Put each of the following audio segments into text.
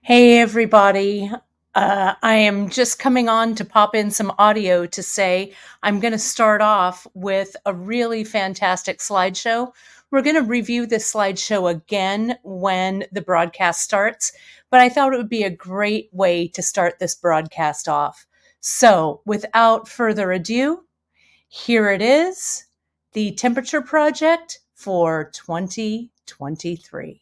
Hey, everybody. I am just coming on to pop in some audio to say I'm going to start off with a really fantastic slideshow. We're going to review this slideshow again when the broadcast starts, but I thought it would be a great way to start this broadcast off. So, without further ado, here it is, the temperature project for 2023.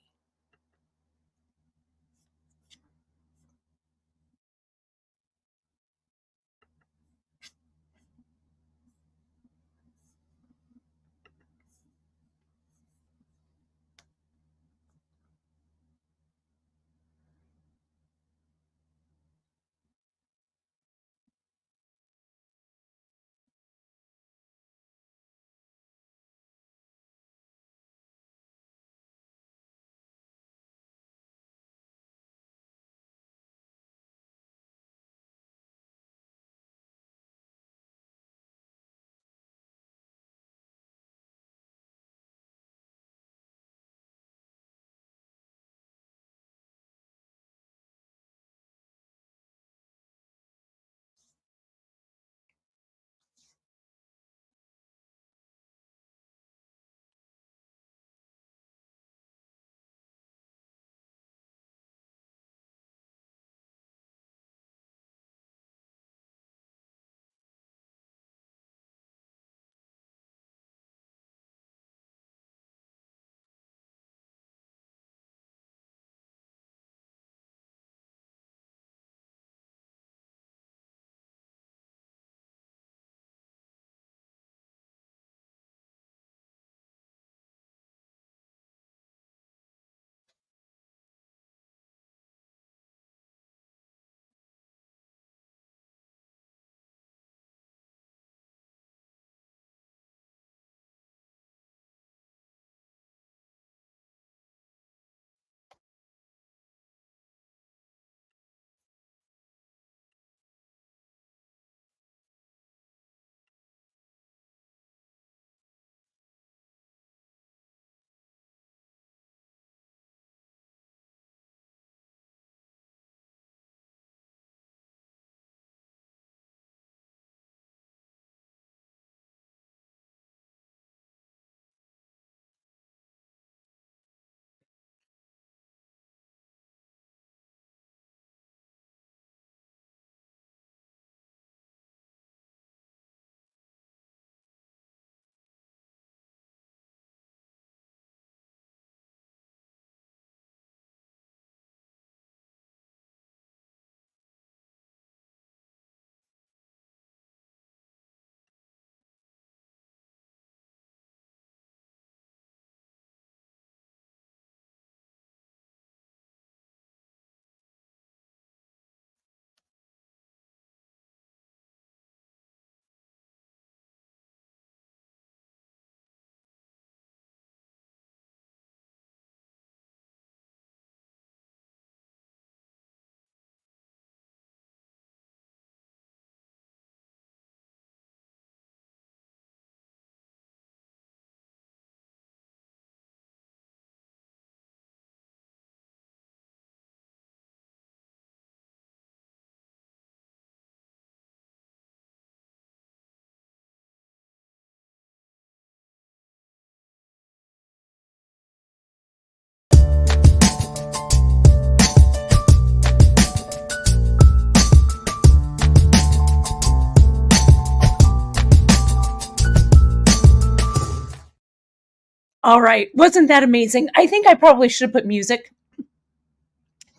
All right. Wasn't that amazing? I think I probably should have put music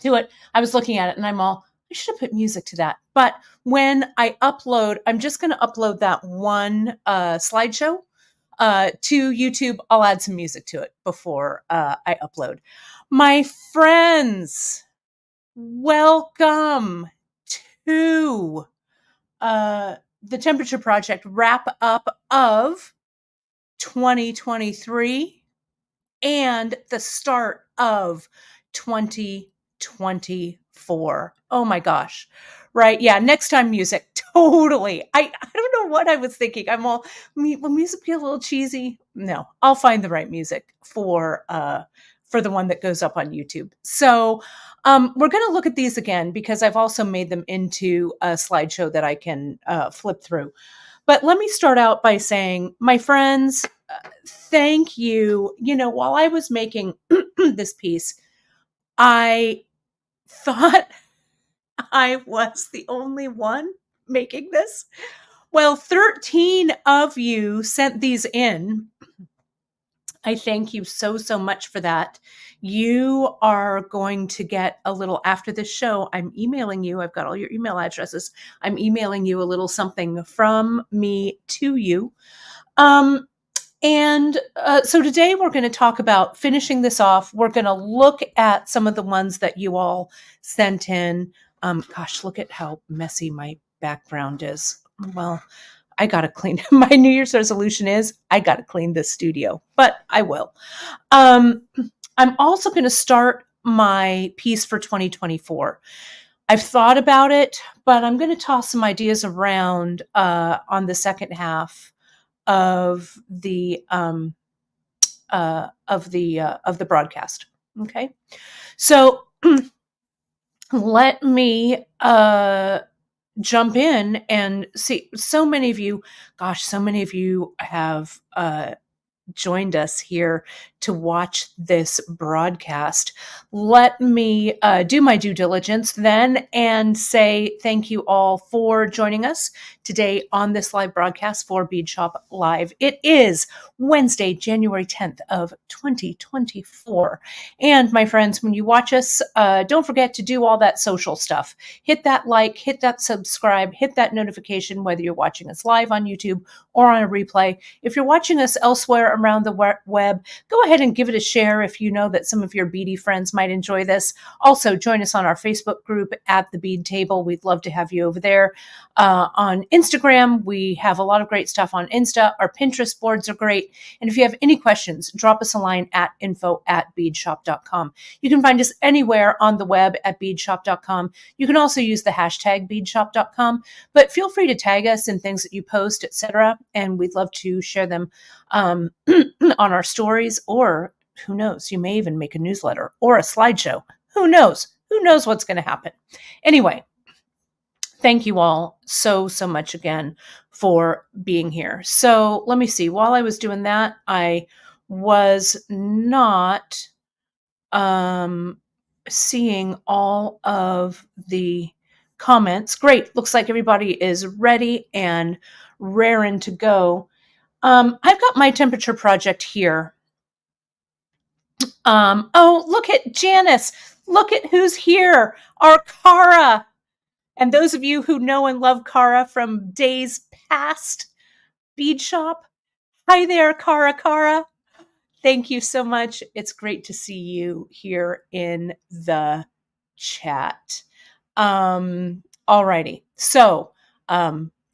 to it. I was looking at it and I'm all, I should have put music to that. But when I upload, I'm just going to upload that one slideshow to YouTube. I'll add some music to it before I upload. My friends, welcome to the Temperature Project wrap up of 2023 and the start of 2024. Oh my gosh. Right. Yeah. Next time, music. Totally. I don't know what I was thinking. I'm all, will music be a little cheesy? No, I'll find the right music for the one that goes up on YouTube. So we're going to look at these again because I've also made them into a slideshow that I can flip through. But let me start out by saying, my friends, thank you. You know, while I was making this piece, I thought I was the only one making this. Well, 13 of you sent these in. I thank you so, so much for that. You are going to get a little after this show. I'm emailing you. I've got all your email addresses. I'm emailing you a little something from me to you. So today we're going to talk about finishing this off. We're going to look at some of the ones that you all sent in. Gosh, look at how messy my background is. Well, I got to clean. My New Year's resolution is I got to clean this studio, but I will. I'm also going to start my piece for 2024. I've thought about it, but I'm going to toss some ideas around on the second half of the broadcast. Okay, so let me jump in and see. So many of you have joined us here to watch this broadcast. Let me do my due diligence then and say thank you all for joining us today on this live broadcast for Beadshop Live. It is Wednesday, January 10th of 2024. And my friends, when you watch us, don't forget to do all that social stuff. Hit that like, hit that subscribe, hit that notification, whether you're watching us live on YouTube or on a replay. If you're watching us elsewhere around the web, go ahead and give it a share if you know that some of your beady friends might enjoy this. Also, join us on our Facebook group at The Bead Table. We'd love to have you over there. On Instagram, we have a lot of great stuff on Insta. Our Pinterest boards are great. And if you have any questions, drop us a line at info@beadshop.com. You can find us anywhere on the web at beadshop.com. You can also use the hashtag beadshop.com, but feel free to tag us in things that you post, etc. And we'd love to share them on our stories, or who knows, you may even make a newsletter or a slideshow. Who knows? Who knows what's going to happen? Anyway, thank you all so, so much again for being here. So let me see. While I was doing that, I was not seeing all of the comments. Great. Looks like everybody is ready and raring to go. I've got my temperature project here. Oh, look at Janice. Look at who's here. Our Cara. And those of you who know and love Cara from days past, Beadshop. Hi there, Cara. Thank you so much. It's great to see you here in the chat. Alrighty. So,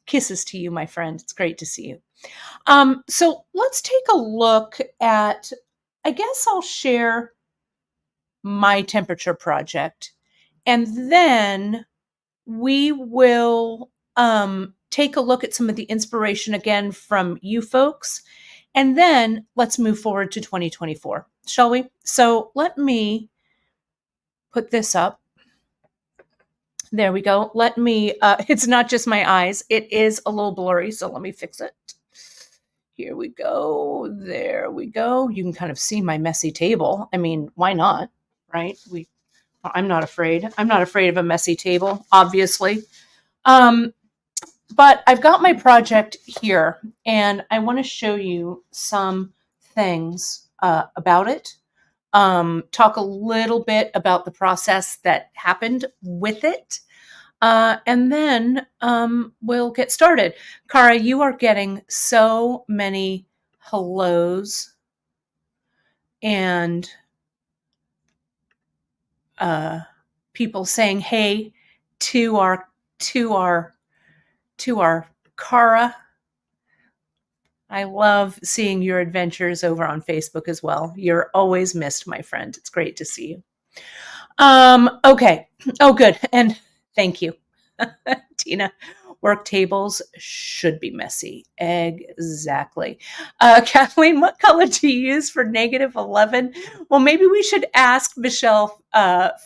kisses to you, my friend. It's great to see you. So let's take a look at, I guess I'll share my temperature project, and then we will take a look at some of the inspiration again from you folks, and then let's move forward to 2024, shall we? So let me put this up. There we go. Let me, it's not just my eyes. It is a little blurry, so let me fix it. Here we go. There we go. You can kind of see my messy table. I mean, why not, right? I'm not afraid. I'm not afraid of a messy table, obviously. But I've got my project here, and I want to show you some things about it. Talk a little bit about the process that happened with it. And then we'll get started. Cara, you are getting so many hellos and people saying hey to our Cara. I love seeing your adventures over on Facebook as well. You're always missed, my friend. It's great to see you. Okay. Oh, good. And thank you, Tina. Work tables should be messy. Exactly. Kathleen, what color do you use for -11? Well, maybe we should ask Michelle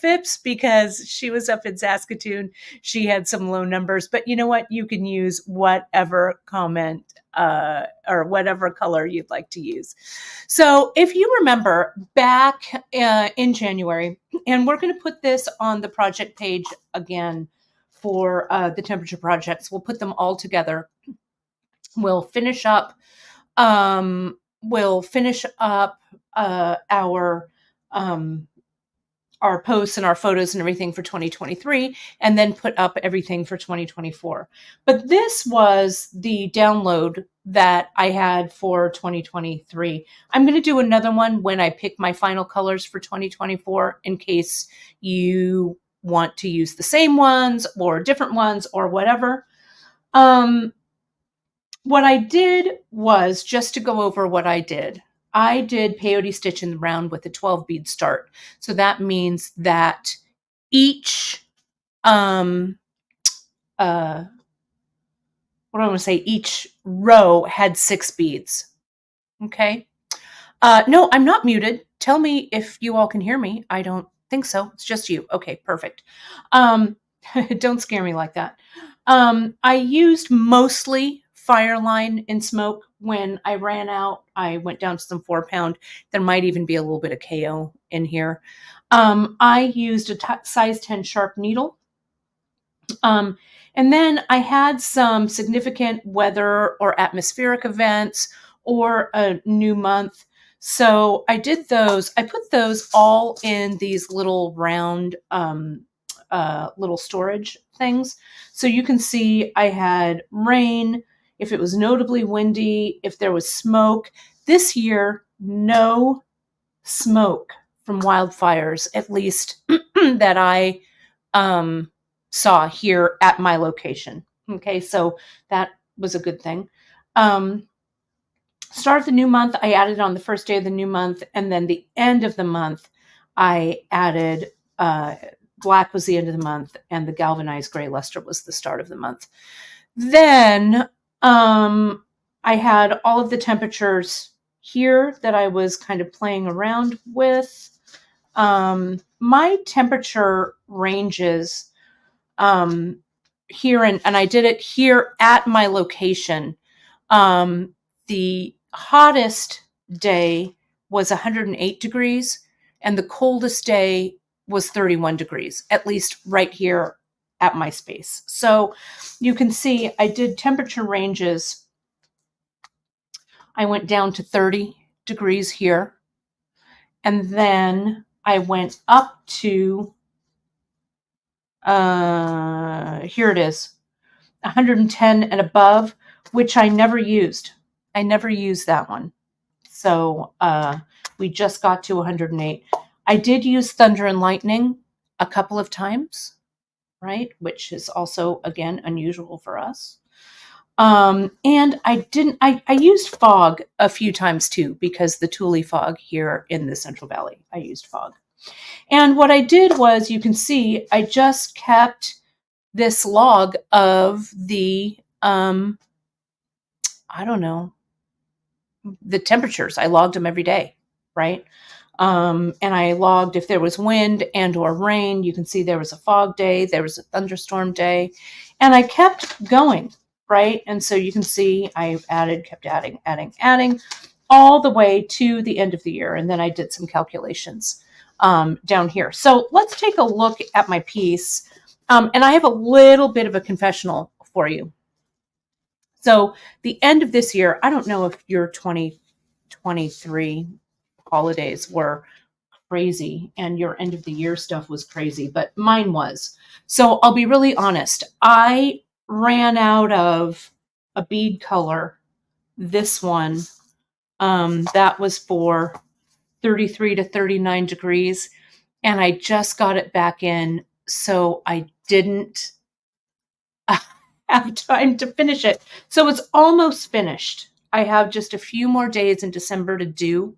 Phipps, because she was up in Saskatoon. She had some low numbers, but you know what? You can use whatever comment or whatever color you'd like to use. So if you remember back in January, and we're going to put this on the project page again for the temperature projects, we'll put them all together. We'll finish up. We'll finish up our posts and our photos and everything for 2023, and then put up everything for 2024. But this was the download that I had for 2023. I'm going to do another one when I pick my final colors for 2024, in case you want to use the same ones or different ones or whatever. What I did was, just to go over what I did peyote stitch in the round with a 12 bead start. So that means that each, what do I want to say? Each row had 6 beads. Okay. No, I'm not muted. Tell me if you all can hear me. I don't think so. It's just you. Okay, perfect. Don't scare me like that. I used mostly Fireline in smoke. When I ran out, I went down to some 4-pound. There might even be a little bit of KO in here. I used a size 10 sharp needle. And then I had some significant weather or atmospheric events or a new month. So I did those. I put those all in these little round little storage things. So you can see I had rain, if it was notably windy, if there was smoke. This year, no smoke from wildfires, at least that I saw here at my location. Okay, so that was a good thing. Start of the new month, I added on the first day of the new month, and then the end of the month, I added black was the end of the month, and the galvanized gray luster was the start of the month. Then I had all of the temperatures here that I was kind of playing around with. My temperature ranges here, and I did it here at my location. The hottest day was 108 degrees, and the coldest day was 31 degrees, at least right here at my space. So you can see I did temperature ranges. I went down to 30 degrees here, and then I went up to, here it is, 110 and above, which I never used. I never used that one. So we just got to 108. I did use thunder and lightning a couple of times, right? Which is also, again, unusual for us. And I used fog a few times too, because the Thule fog here in the Central Valley, I used fog. And what I did was, you can see, I just kept this log of the, I don't know, the temperatures. I logged them every day, right? And I logged if there was wind and or rain. You can see there was a fog day, there was a thunderstorm day, and I kept going, right? And so you can see I kept adding all the way to the end of the year. And then I did some calculations down here. So let's take a look at my piece. And I have a little bit of a confessional for you. So the end of this year, I don't know if your 2023 holidays were crazy and your end of the year stuff was crazy, but mine was. So I'll be really honest. I ran out of a bead color, this one, that was for 33 to 39 degrees, and I just got it back in, so I didn't have time to finish it. So it's almost finished. I have just a few more days in December to do.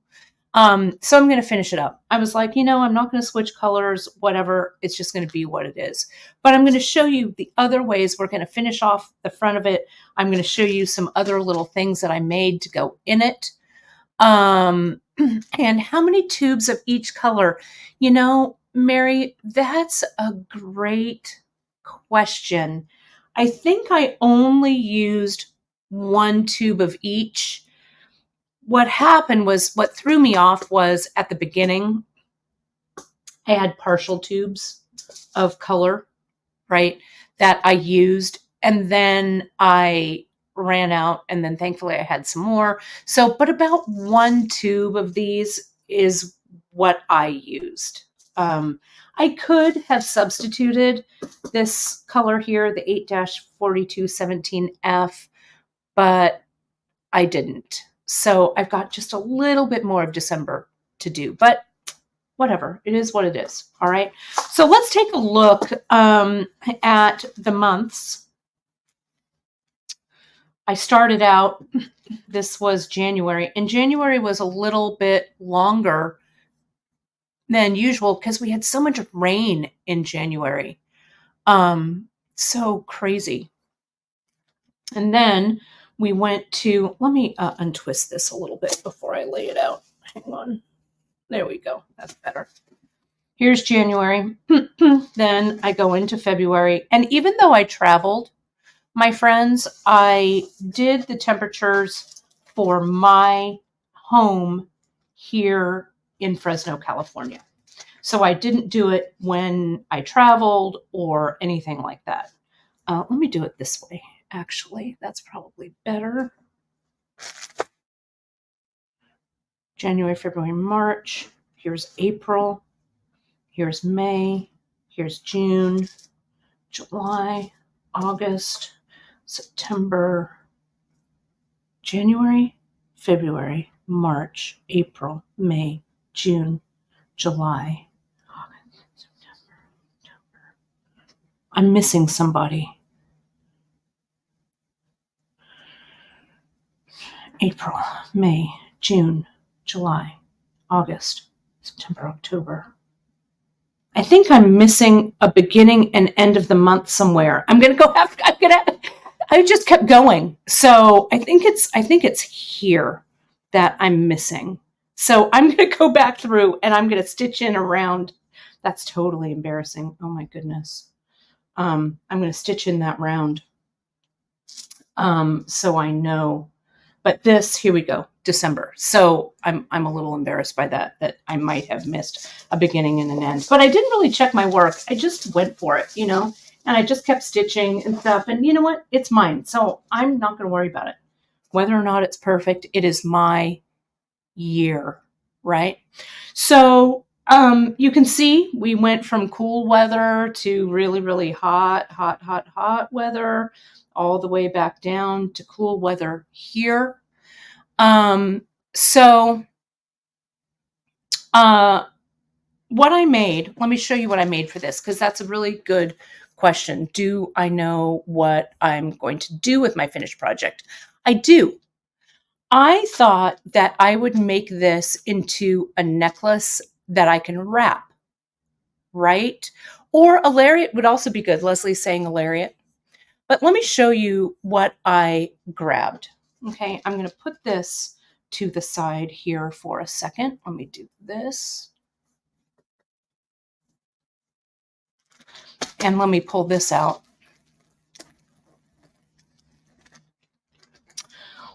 So I'm going to finish it up. I was like, I'm not going to switch colors, whatever. It's just going to be what it is. But I'm going to show you the other ways we're going to finish off the front of it. I'm going to show you some other little things that I made to go in it. And how many tubes of each color? Mary, that's a great question. I think I only used one tube of each. What happened was, what threw me off was at the beginning, I had partial tubes of color, right, that I used. And then I ran out, and then thankfully I had some more. So, but about one tube of these is what I used. I could have substituted this color here, the 8-4217F, but I didn't. So I've got just a little bit more of December to do, but whatever. It is what it is. All right. So let's take a look at the months. I started out, this was January, and January was a little bit longer than usual because we had so much rain in January. So crazy. And then we went to, let me untwist this a little bit before I lay it out. Hang on. There we go. That's better. Here's January. Then I go into February. And even though I traveled, my friends, I did the temperatures for my home here in Fresno, California. So I didn't do it when I traveled or anything like that. Let me do it this way. Actually, that's probably better. January, February, March. Here's April. Here's May. Here's June, July, August, September, January, February, March, April, May, June, July, August, September, October. I'm missing somebody. April, May, June, July, August, September, October. I think I'm missing a beginning and end of the month somewhere. I just kept going. So I think it's here that I'm missing. So I'm going to go back through and I'm going to stitch in around. That's totally embarrassing. Oh my goodness. I'm going to stitch in that round. So I know. But this, here we go, December. So I'm a little embarrassed by that I might have missed a beginning and an end. But I didn't really check my work. I just went for it, and I just kept stitching and stuff. And you know what? It's mine. So I'm not going to worry about it. Whether or not it's perfect, it is my year, right? So you can see we went from cool weather to really, really hot weather, all the way back down to cool weather here. So what I made, let me show you what I made for this, because that's a really good question. Do I know what I'm going to do with my finished project? I do. I thought that I would make this into a necklace that I can wrap, right? Or a lariat would also be good. Leslie's saying a lariat. But let me show you what I grabbed. Okay, I'm going to put this to the side here for a second. Let me do this. And let me pull this out.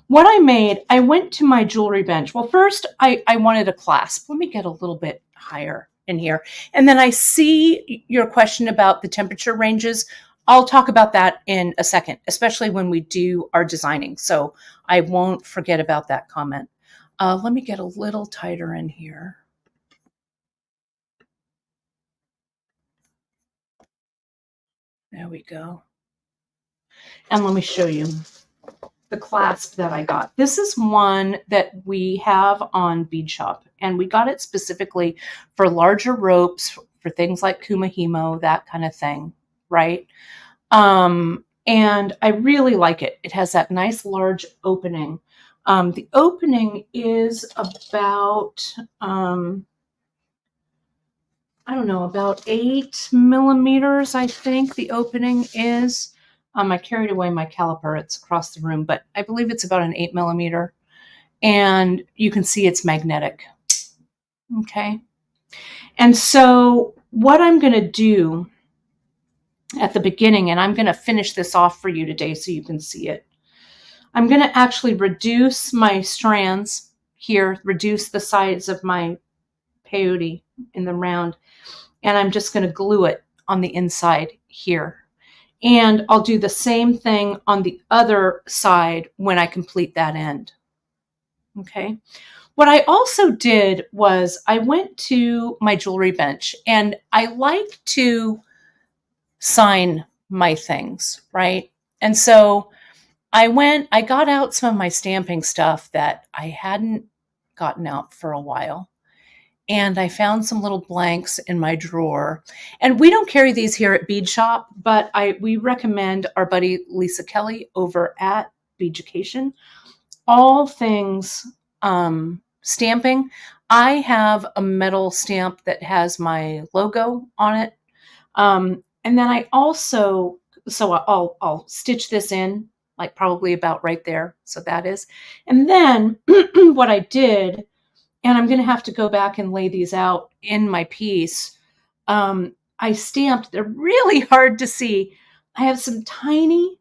What I made, I went to my jewelry bench. Well, first I wanted a clasp. Let me get a little bit higher in here. And then I see your question about the temperature ranges. I'll talk about that in a second, especially when we do our designing. So I won't forget about that comment. Let me get a little tighter in here. There we go. And let me show you the clasp that I got. This is one that we have on Beadshop, and we got it specifically for larger ropes, for things like kumahimo, that kind of thing, right? And I really like it. It has that nice large opening. The opening is about, I don't know, about 8 millimeters, I think the opening is. I carried away my caliper. It's across the room, but I believe it's about an 8 millimeter. And you can see it's magnetic. Okay. And so what I'm going to do at the beginning, and I'm going to finish this off for you today so you can see it. I'm going to actually reduce my strands here, reduce the size of my peyote in the round, and I'm just going to glue it on the inside here. And I'll do the same thing on the other side when I complete that end. Okay. What I also did was I went to my jewelry bench, and I like to sign my things, right? And so I got out some of my stamping stuff that I hadn't gotten out for a while. And I found some little blanks in my drawer. And we don't carry these here at Beadshop, but we recommend our buddy Lisa Kelly over at Beaducation. All things stamping. I have a metal stamp that has my logo on it. And then I also, so I'll stitch this in, like probably about right there. So that is. And then what I did, and I'm going to have to go back and lay these out in my piece. I stamped, they're really hard to see. I have some tiny,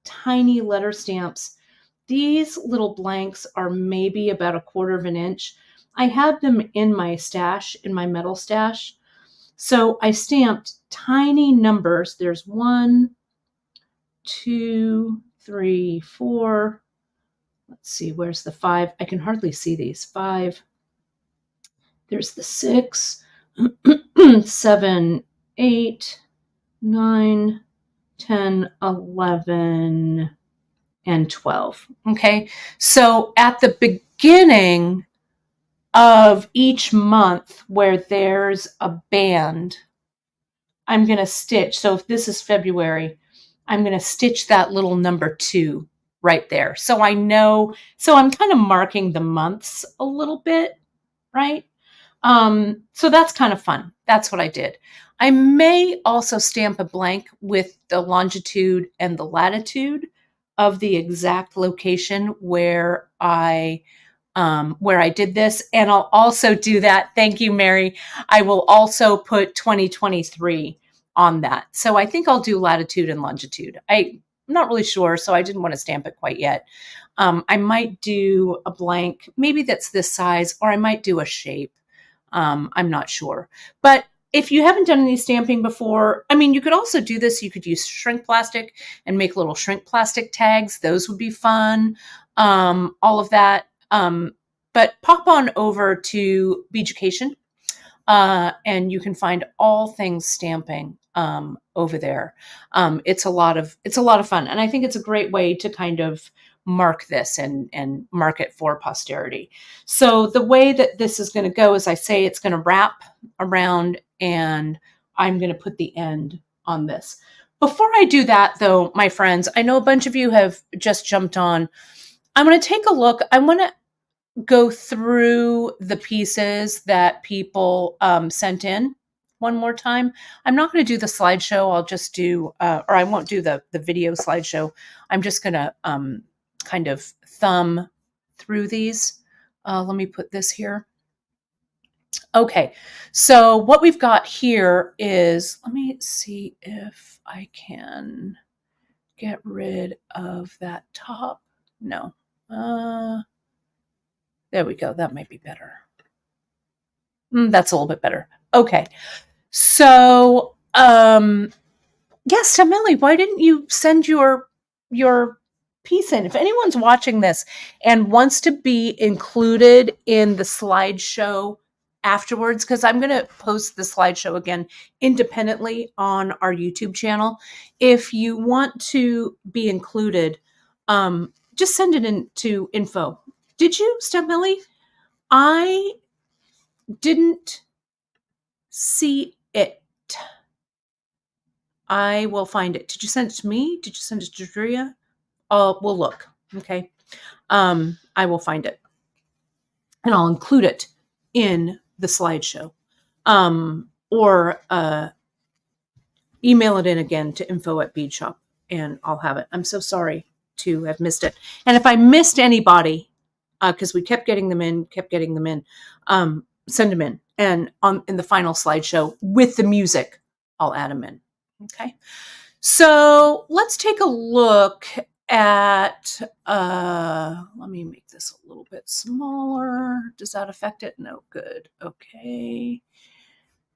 tiny letter stamps. These little blanks are maybe about 1/4 of an inch. I had them in my stash, in my metal stash. So I stamped tiny numbers. There's 1, 2, 3, 4. Let's see, where's the 5? I can hardly see these. 5. There's the 6, 7, 8, 9, 10, 11, and 12. Okay. So at the beginning of each month where there's a band, I'm going to stitch. So if this is February, I'm going to stitch that little number 2 right there. So I know, so I'm kind of marking the months a little bit, right? So that's kind of fun. That's what I did. I may also stamp a blank with the longitude and the latitude of the exact location where I did this. And I'll also do that. Thank you, Mary. I will also put 2023 on that. So I think I'll do latitude and longitude. I'm not really sure, so I didn't want to stamp it quite yet. I might do a blank, maybe that's this size, or I might do a shape. I'm not sure. But if you haven't done any stamping before, I mean, you could also do this. You could use shrink plastic and make little shrink plastic tags. Those would be fun. All of that. But pop on over to Beaducation, and you can find all things stamping over there. It's a lot of fun, and I think it's a great way to kind of mark this and mark it for posterity. So the way that this is going to go is I say it's going to wrap around, and I'm going to put the end on this. Before I do that, though, my friends, I know a bunch of you have just jumped on. I'm going to take a look. I want to go through the pieces that people sent in one more time. I'm not going to do the slideshow. I'll just do, or I won't do the video slideshow. I'm just going to kind of thumb through these. Let me put this here. Okay, so what we've got here is, let me see if I can get rid of that top. No. There we go. That might be better. That's a little bit better. Okay. So, yes, Tamili, why didn't you send your piece in? If anyone's watching this and wants to be included in the slideshow afterwards, because I'm going to post the slideshow again independently on our YouTube channel. If you want to be included, just send it in to info. Did you, Stamilli? I didn't see it. I will find it. Did you send it to me? Did you send it to Drea? We'll look. Okay. I will find it and I'll include it in the slideshow. Or email it in again to info@Beadshop and I'll have it. I'm so sorry to have missed it. And if I missed anybody, because we kept getting them in, send them in. And in the final slideshow with the music, I'll add them in. Okay. So let's take a look at, let me make this a little bit smaller. Does that affect it? No, good. Okay.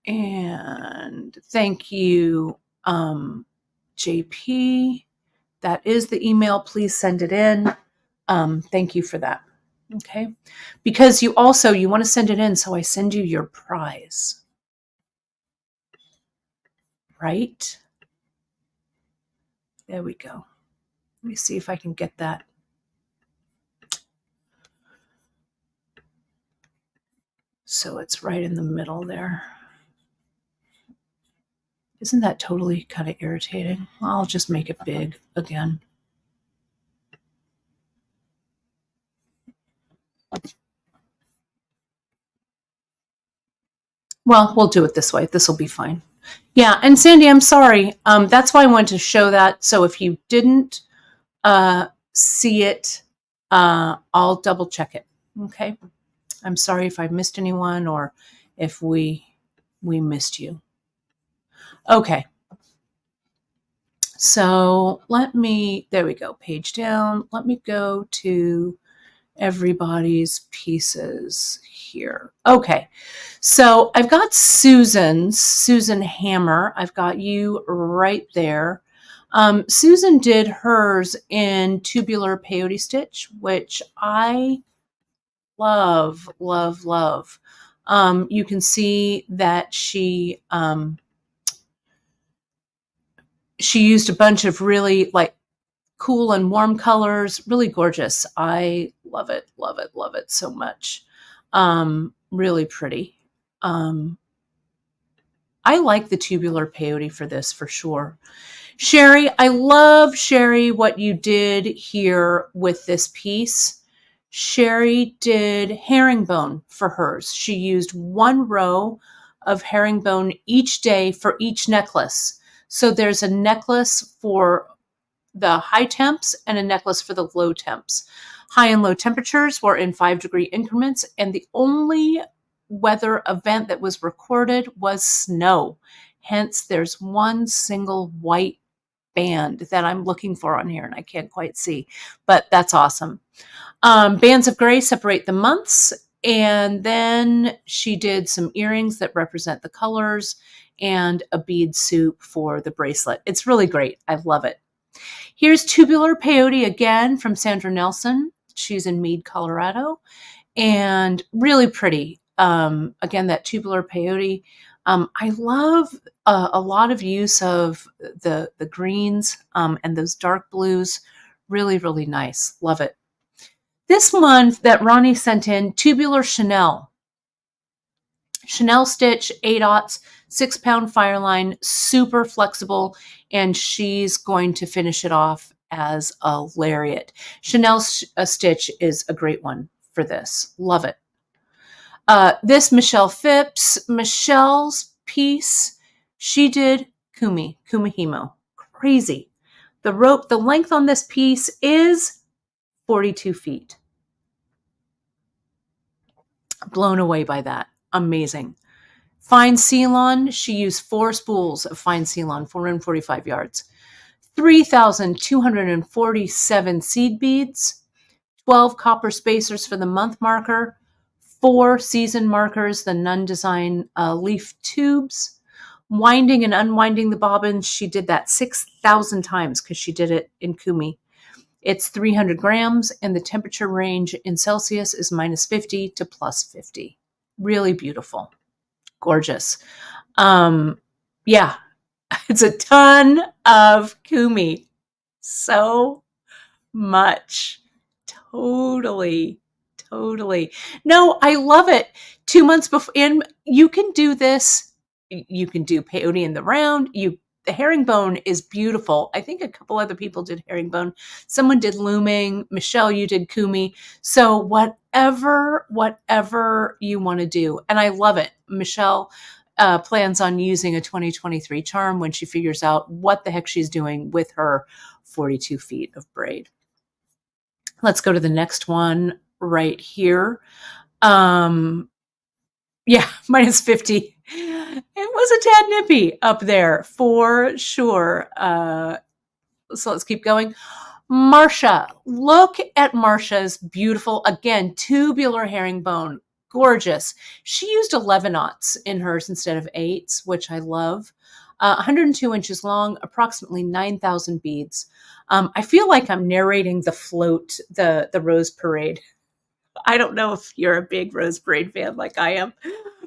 And thank you, JP. That is the email. Please send it in. Thank you for that. Okay. Because you want to send it in, so I send you your prize. Right? There we go. Let me see if I can get that. So it's right in the middle there. Isn't that totally kind of irritating? I'll just make it big again. Well, we'll do it this way. This will be fine. Yeah, and Sandy, I'm sorry. That's why I wanted to show that. So if you didn't see it, I'll double check it. Okay. I'm sorry if I missed anyone or if we missed you. Okay. So there we go, page down. Let me go to everybody's pieces here. Okay. So I've got Susan Hammer. I've got you right there. Susan did hers in tubular peyote stitch, which I love, love, love. You can see that she used a bunch of really like cool and warm colors, really gorgeous. I love it, love it, love it so much. Really pretty. I like the tubular peyote for this for sure. Sherry, I love, Sherry, what you did here with this piece. Sherry did herringbone for hers. She used 1 row of herringbone each day for each necklace. So there's a necklace for the high temps and a necklace for the low temps. High and low temperatures were in 5-degree increments, and the only weather event that was recorded was snow. Hence, there's one single white band that I'm looking for on here, and I can't quite see, but that's awesome. Bands of gray separate the months, and then she did some earrings that represent the colors and a bead soup for the bracelet. It's really great. I love it. Here's tubular peyote again from Sandra Nelson. She's in Meade, Colorado, and really pretty. Again, that tubular peyote. I love a lot of use of the greens and those dark blues. Really, really nice. Love it. This one that Ronnie sent in, tubular Chanel. Chanel stitch, 8/0, 6-pound fireline, super flexible, and she's going to finish it off as a lariat. Chanel stitch is a great one for this. Love it. This Michelle Phipps, Michelle's piece, she did Kumihimo. Crazy. The length on this piece is 42 feet. Blown away by that. Amazing. Fine Ceylon, she used 4 spools of fine Ceylon, 445 yards. 3,247 seed beads, 12 copper spacers for the month marker, 4 season markers, the Nun Design leaf tubes. Winding and unwinding the bobbins, she did that 6,000 times because she did it in Kumi. It's 300 grams, and the temperature range in Celsius is -50 to +50. Really beautiful. Gorgeous. Yeah, it's a ton of Kumi. So much. Totally. No, I love it. 2 months before, and you can do this. You can do peyote in the round. You the herringbone is beautiful. I think a couple other people did herringbone. Someone did looming. Michelle, you did kumi. So whatever you want to do. And I love it. Michelle plans on using a 2023 charm when she figures out what the heck she's doing with her 42 feet of braid. Let's go to the next one right here. Yeah, minus 50. It was a tad nippy up there for sure. So let's keep going. Marcia, look at Marcia's beautiful, again, tubular herringbone. Gorgeous. She used 11/0 in hers instead of 8s, which I love. 102 inches long, approximately 9,000 beads. I feel like I'm narrating the float, the Rose Parade. I don't know if you're a big Rose Parade fan like I am,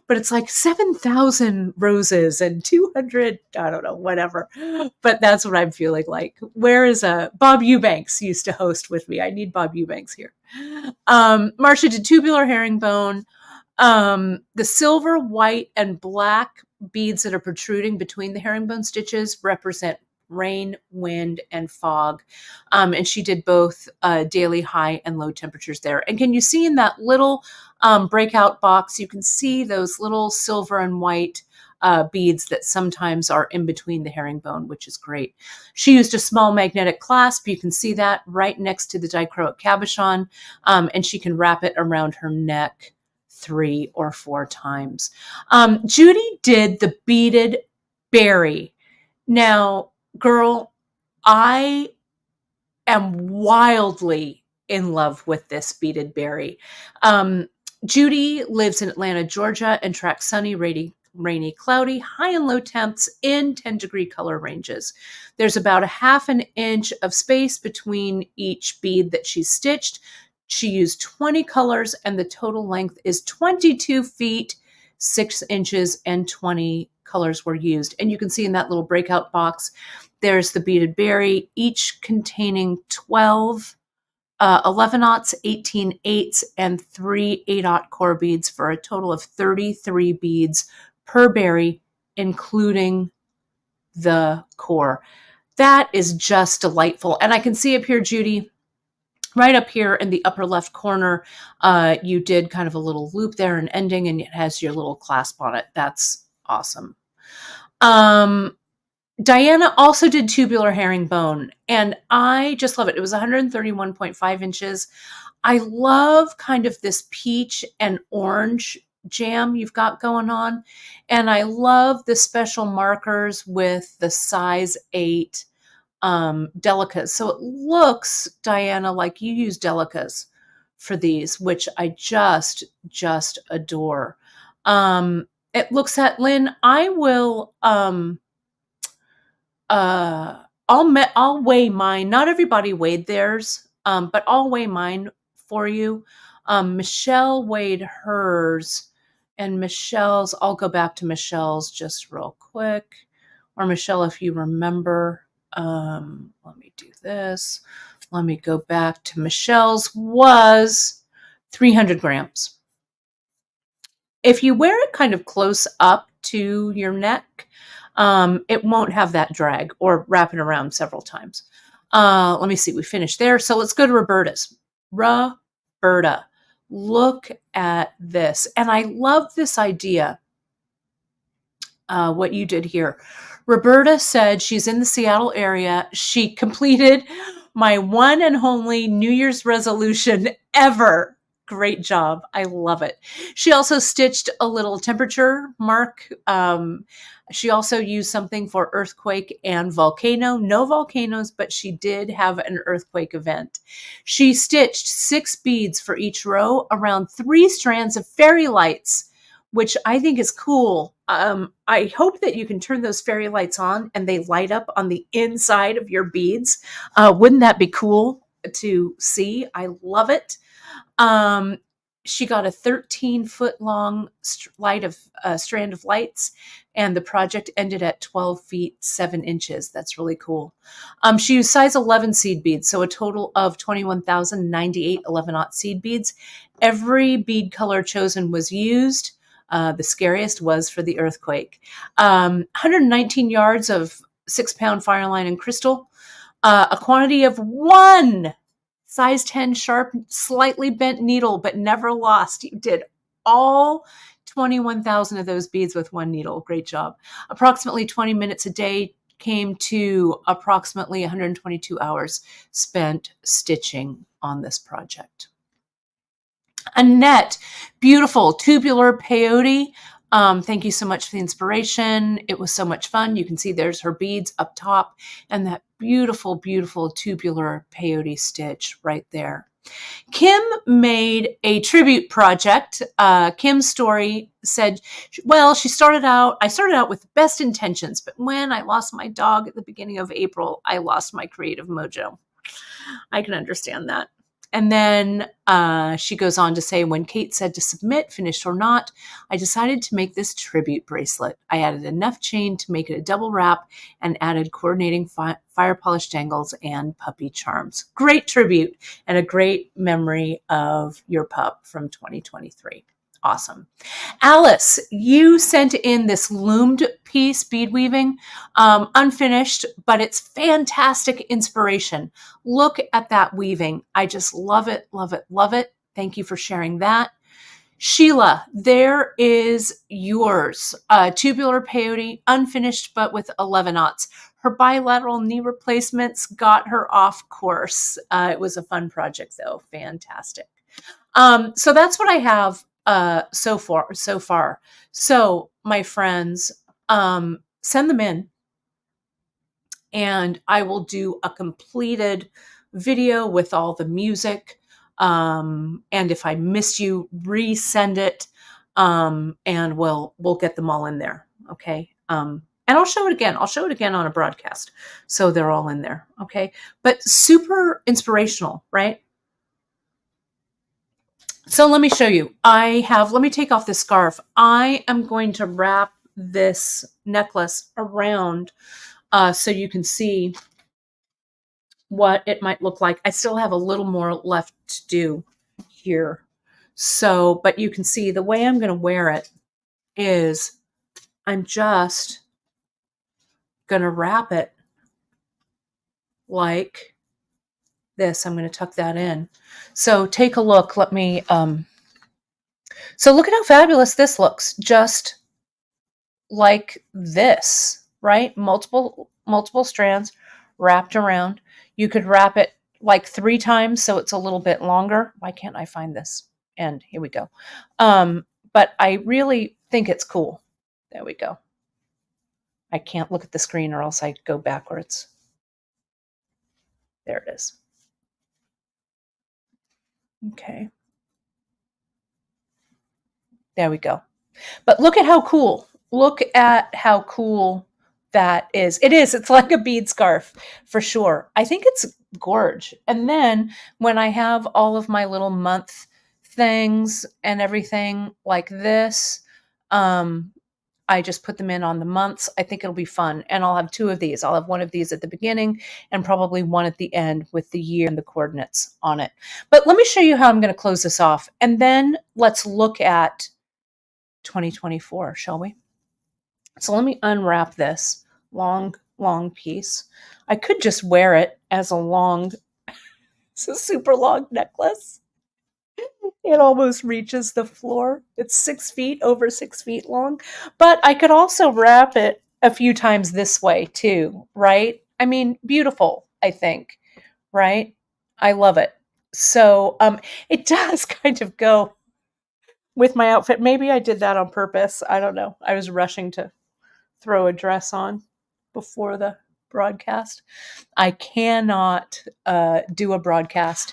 but it's like 7,000 roses and 200, I don't know, whatever. But that's what I'm feeling like. Where is Bob Eubanks used to host with me. I need Bob Eubanks here. Marcia did tubular herringbone. The silver, white, and black beads that are protruding between the herringbone stitches represent rain, wind, and fog. And she did both daily high and low temperatures there. And can you see in that little breakout box, you can see those little silver and white beads that sometimes are in between the herringbone, which is great. She used a small magnetic clasp. You can see that right next to the dichroic cabochon, and she can wrap it around her neck 3 or 4 times. Judy did the beaded berry. Now, girl, I am wildly in love with this beaded berry. Judy lives in Atlanta, Georgia, and tracks sunny, rainy, cloudy, high and low temps in 10-degree color ranges. There's about a 1/2 inch of space between each bead that she stitched. She used 20 colors, and the total length is 22 feet, 6 inches, and 20 colors were used. And you can see in that little breakout box, there's the beaded berry, each containing 12 11/0, 18/8, and 3 8/0 core beads for a total of 33 beads per berry, including the core. That is just delightful. And I can see up here, Judy, right up here in the upper left corner, you did kind of a little loop there, an ending, and it has your little clasp on it. That's awesome. Diana also did tubular herringbone, and I just love it. It was 131.5 inches. I love kind of this peach and orange jam you've got going on, and I love the special markers with the size 8 delicas. So it looks, Diana, like you use delicas for these, which I just adore. It looks at Lynn. I will I'll weigh mine. Not everybody weighed theirs, but I'll weigh mine for you. Michelle weighed hers, and Michelle's, I'll go back to Michelle's just real quick. Or Michelle, if you remember, let me do this. Let me go back to Michelle's was 300 grams. If you wear it kind of close up to your neck, it won't have that drag or wrapping around several times. Let me see. We finished there. So let's go to Roberta's. Roberta, look at this. And I love this idea, what you did here. Roberta said she's in the Seattle area. She completed my one and only New Year's resolution ever. Great job. I love it. She also stitched a little temperature mark. She also used something for earthquake and volcano. No volcanoes, but she did have an earthquake event. She stitched 6 beads for each row around 3 strands of fairy lights, which I think is cool. I hope that you can turn those fairy lights on and they light up on the inside of your beads. Wouldn't that be cool to see? I love it. She got a 13-foot long strand of lights, and the project ended at 12 feet 7 inches. That's really cool. She used size 11 seed beads, so a total of 21,098 11/0 seed beads. Every bead color chosen was used. The scariest was for the earthquake. 119 yards of 6-pound Fireline and Crystal, a quantity of 1 size 10 sharp, slightly bent needle, but never lost. You did all 21,000 of those beads with 1 needle. Great job. Approximately 20 minutes a day came to approximately 122 hours spent stitching on this project. Annette, beautiful tubular peyote. Thank you so much for the inspiration. It was so much fun. You can see there's her beads up top and that beautiful, beautiful tubular peyote stitch right there. Kim made a tribute project. Kim's story said, well, I started out with the best intentions, but when I lost my dog at the beginning of April, I lost my creative mojo. I can understand that. And then she goes on to say, when Kate said to submit, finished or not, I decided to make this tribute bracelet. I added enough chain to make it a double wrap and added coordinating fire polish dangles and puppy charms. Great tribute and a great memory of your pup from 2023. Awesome. Alice, you sent in this loomed piece, bead weaving, unfinished, but it's fantastic inspiration. Look at that weaving. I just love it, love it, love it. Thank you for sharing that. Sheila, there is yours. Tubular peyote, unfinished, but with 11 knots. Her bilateral knee replacements got her off course. It was a fun project, though. Fantastic. So that's what I have so far. So, my friends, send them in, and I will do a completed video with all the music. And if I miss you, resend it, and we'll get them all in there. Okay. And I'll show it again. I'll show it again on a broadcast, so they're all in there. Okay. But super inspirational, right? So let me show you. Let me take off this scarf. I am going to wrap this necklace around so you can see what it might look like. I still have a little more left to do here. So, but you can see the way I'm going to wear it is I'm just going to wrap it like this. I'm going to tuck that in. So take a look. Let me, so look at how fabulous this looks. Just like this, right? Multiple strands wrapped around. You could wrap it like 3 times so it's a little bit longer. Why can't I find this end? Here we go. But I really think it's cool. There we go. I can't look at the screen or else I go backwards. There it is. Okay. There we go. But look at how cool. Look at how cool that is. It is. It's like a bead scarf for sure. I think it's gorge. And then when I have all of my little month things and everything like this, I just put them in on the months. I think it'll be fun. And I'll have 2 of these. I'll have one of these at the beginning and probably one at the end with the year and the coordinates on it. But let me show you how I'm going to close this off. And then let's look at 2024, shall we? So let me unwrap this long piece. I could just wear it as it's a super long necklace. It almost reaches the floor. It's 6 feet, over 6 feet long. But I could also wrap it a few times this way too, right? I mean, beautiful, I think, right? I love it. So it does kind of go with my outfit. Maybe I did that on purpose. I don't know. I was rushing to throw a dress on before the broadcast. I cannot do a broadcast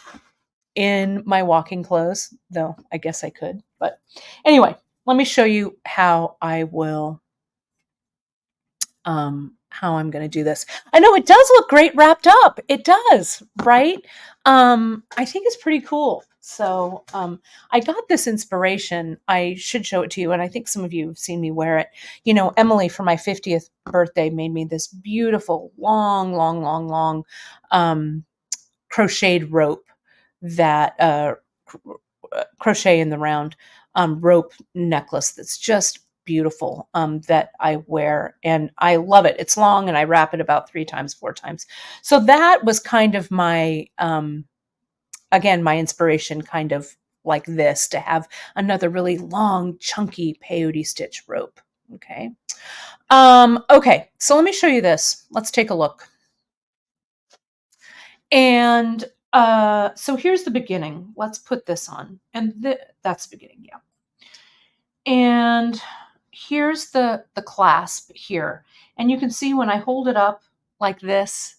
in my walking clothes, though I guess I could. But anyway, let me show you how I will, how I'm going to do this. I know it does look great wrapped up. It does, right? I think it's pretty cool. So I got this inspiration. I should show it to you, and I think some of you have seen me wear it. You know, Emily, for my 50th birthday, made me this beautiful, long crocheted rope that crochet in the round rope necklace that's just beautiful that I wear, and I love it. It's long, and I wrap it about 3 times, 4 times. So that was kind of my, again, my inspiration, kind of like this, to have another really long, chunky peyote stitch rope. Okay. Okay, so let me show you this. Let's take a look. And so here's the beginning. Let's put this on. And that's the beginning, yeah. And here's the clasp here. And you can see when I hold it up like this,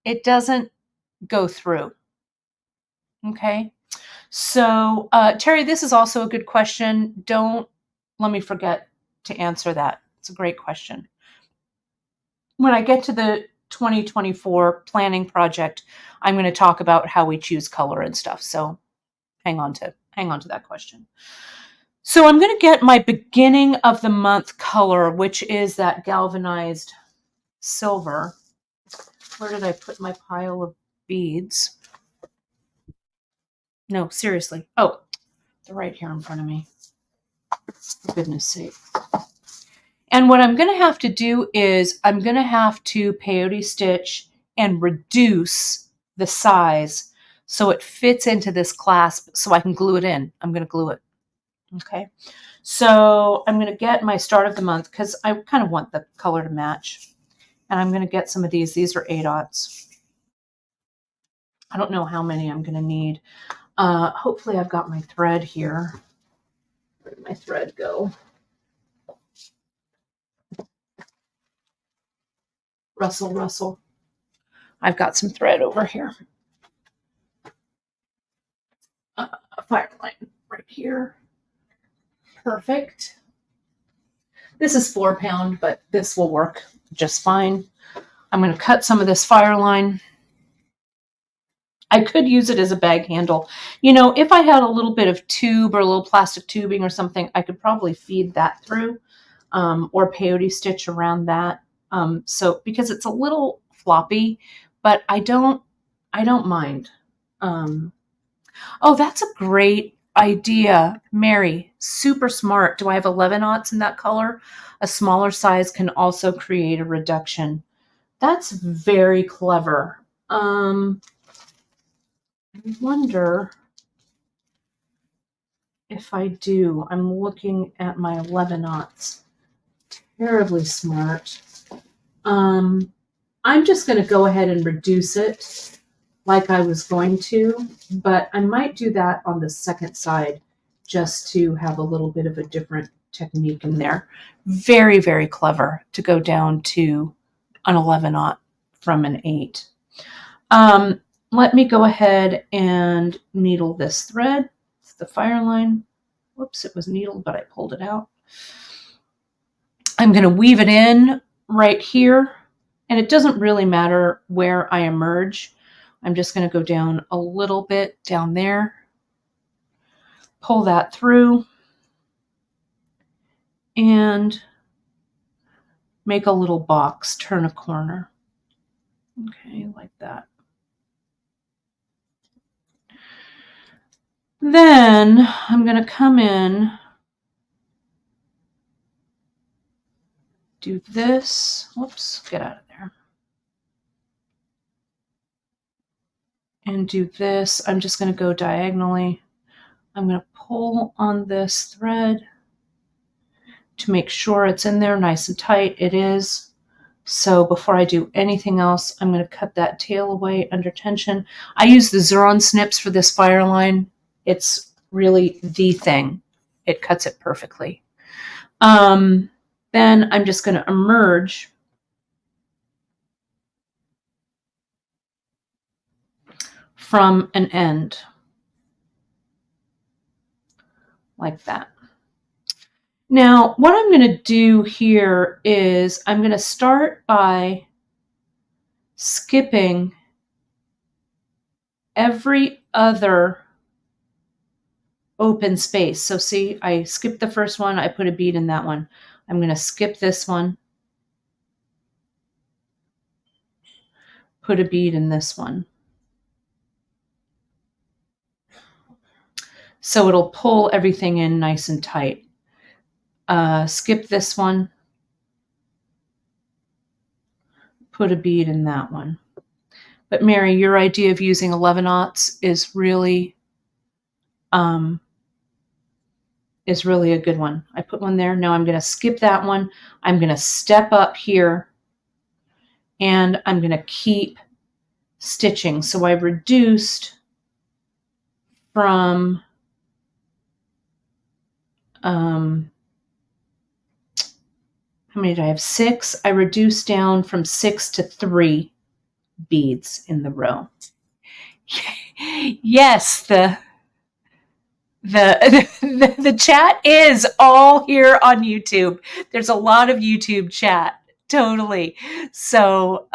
it doesn't go through. Okay. So, Terry, this is also a good question. Don't let me forget to answer that. It's a great question. When I get to the 2024 planning project, I'm going to talk about how we choose color and stuff. So hang on to that question. So I'm going to get my beginning of the month color, which is that galvanized silver. Where did I put my pile of beads? No, seriously. Oh, they're right here in front of me. For goodness sake. And what I'm going to have to do is I'm going to have to peyote stitch and reduce the size so it fits into this clasp so I can glue it in. I'm going to glue it. Okay. So I'm going to get my start of the month because I kind of want the color to match. And I'm going to get some of these. These are 8/aughts. I don't know how many I'm going to need. Hopefully I've got my thread here. Where did my thread go? Rustle, rustle. I've got some thread over here. A fire line right here. Perfect. This is 4 pound, but this will work just fine. I'm going to cut some of this fire line. I could use it as a bag handle. You know, if I had a little bit of tube or a little plastic tubing or something, I could probably feed that through or peyote stitch around that. So because it's a little floppy, but I don't mind. Oh, that's a great idea, Mary. Super smart. Do I have 11/aughts in that color? A smaller size can also create a reduction. That's very clever. I wonder if I do. I'm looking at my 11/aughts. Terribly smart. I'm just going to go ahead and reduce it like I was going to, but I might do that on the second side just to have a little bit of a different technique in there. Very, very clever to go down to an 11/aught from an 8. Let me go ahead and needle this thread. It's the fire line. Whoops, it was needled, but I pulled it out. I'm going to weave it in right here, and it doesn't really matter where I emerge. I'm just going to go down a little bit down there, pull that through, and make a little box, turn a corner. Okay, like that. Then I'm going to come in, do this. Whoops, get out of there. And do this. I'm just going to go diagonally. I'm going to pull on this thread to make sure it's in there nice and tight. It is. So before I do anything else, I'm going to cut that tail away under tension. I use the Xuron snips for this fire line. It's really the thing. It cuts it perfectly. Then I'm just going to emerge from an end like that. Now, what I'm going to do here is I'm going to start by skipping every other open space. So see, I skipped the first one. I put a bead in that one. I'm going to skip this one, put a bead in this one. So it'll pull everything in nice and tight. skip this one, put a bead in that one. But Mary, your idea of using 11/aughts is really a good one. I put one there. Now I'm going to skip that one. I'm going to step up here and I'm going to keep stitching. So I reduced from how many did I have? 6. I reduced down from 6 to 3 beads in the row. Yes, the chat is all here on YouTube. There's a lot of YouTube chat, totally. So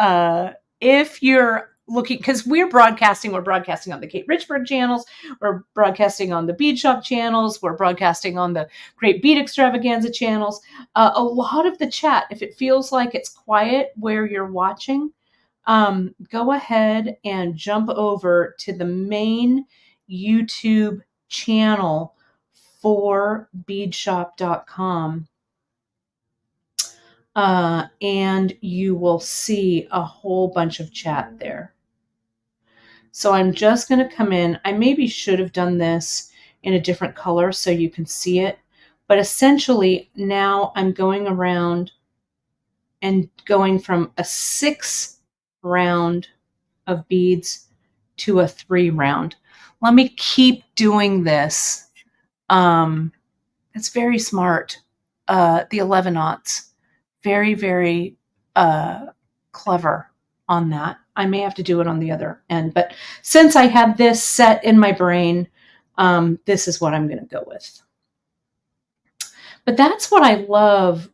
if you're looking, because we're broadcasting on the Kate Richburg channels, we're broadcasting on the Beadshop channels, we're broadcasting on the Great Bead Extravaganza channels. A lot of the chat, if it feels like it's quiet where you're watching, go ahead and jump over to the main YouTube channel for beadshop.com, and you will see a whole bunch of chat there. So I'm just going to come in. I maybe should have done this in a different color so you can see it, but essentially now I'm going around and going from a 6 round of beads to a 3 round. Let me keep doing this. It's very smart. The 11/aughts, very, very clever on that. I may have to do it on the other end, but since I had this set in my brain, this is what I'm going to go with. But that's what I love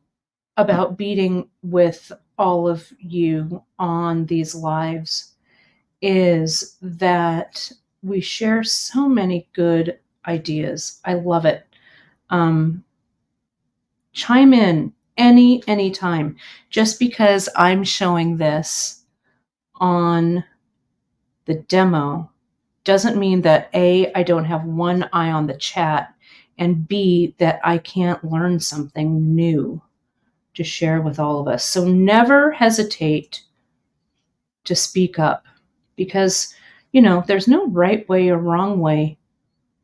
about beading with all of you on these lives, is that we share so many good ideas. I love it. Chime in anytime. Just because I'm showing this on the demo doesn't mean that A, I don't have one eye on the chat, and B, that I can't learn something new to share with all of us. So never hesitate to speak up, because, there's no right way or wrong way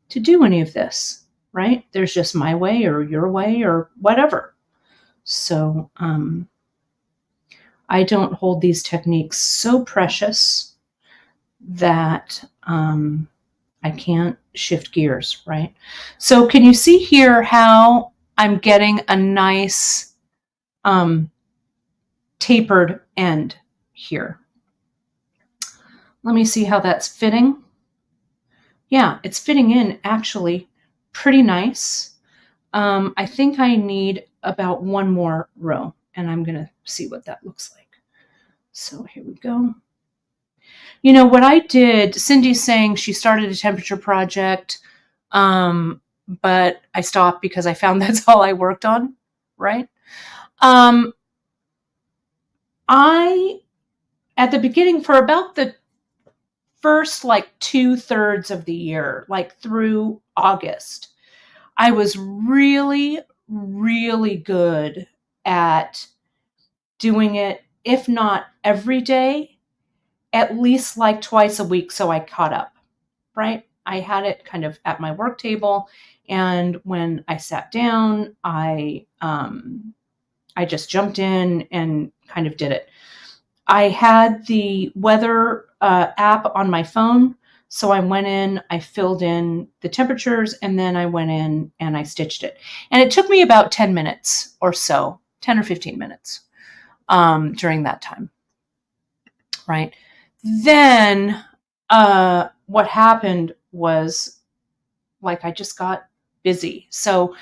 to do any of this, right? There's just my way or your way or whatever. So I don't hold these techniques so precious that I can't shift gears, right? So can you see here how I'm getting a nice tapered end here? Let me see how that's fitting. Yeah, it's fitting in actually pretty nice. I think I need about one more row, and I'm going to see what that looks like. So here we go. What I did, Cindy's saying she started a temperature project, but I stopped because I found that's all I worked on, right? At the beginning, for about the first 2/3 of the year, through August, I was really, really good at doing it, if not every day, at least twice a week, so I caught up, right? I had it kind of at my work table, and when I sat down, I just jumped in and kind of did it. I had the weather app on my phone, so I went in, I filled in the temperatures, and then I went in and I stitched it. And it took me about 10 minutes or so, 10 or 15 minutes during that time, right? Then what happened was, I just got busy. So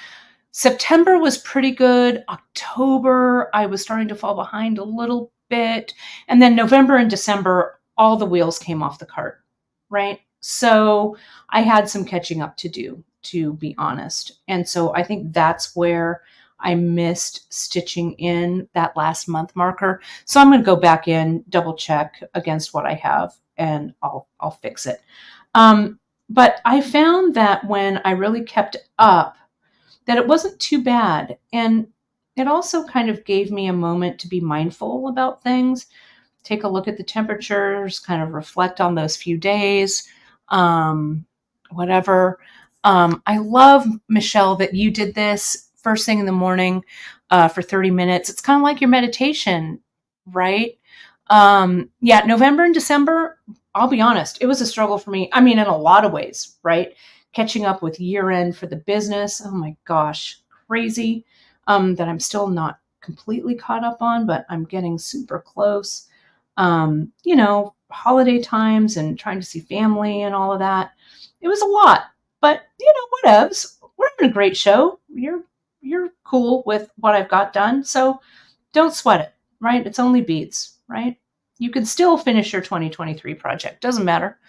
September was pretty good. October, I was starting to fall behind a little bit. And then November and December, all the wheels came off the cart, right? So I had some catching up to do, to be honest. And so I think that's where I missed stitching in that last month marker. So I'm going to go back in, double check against what I have, and I'll fix it. But I found that when I really kept up, that it wasn't too bad. And it also kind of gave me a moment to be mindful about things, take a look at the temperatures, kind of reflect on those few days, um, whatever. I love, Michelle, that you did this first thing in the morning for 30 minutes. It's kind of like your meditation, right? Yeah, November and December, I'll be honest, it was a struggle for me. I mean, in a lot of ways, right? Catching up with year end for the business. Oh my gosh, crazy that I'm still not completely caught up on, but I'm getting super close. Holiday times and trying to see family and all of that. It was a lot, but whatevs. We're having a great show. You're cool with what I've got done, so don't sweat it, right? It's only beads, right? You can still finish your 2023 project. Doesn't matter.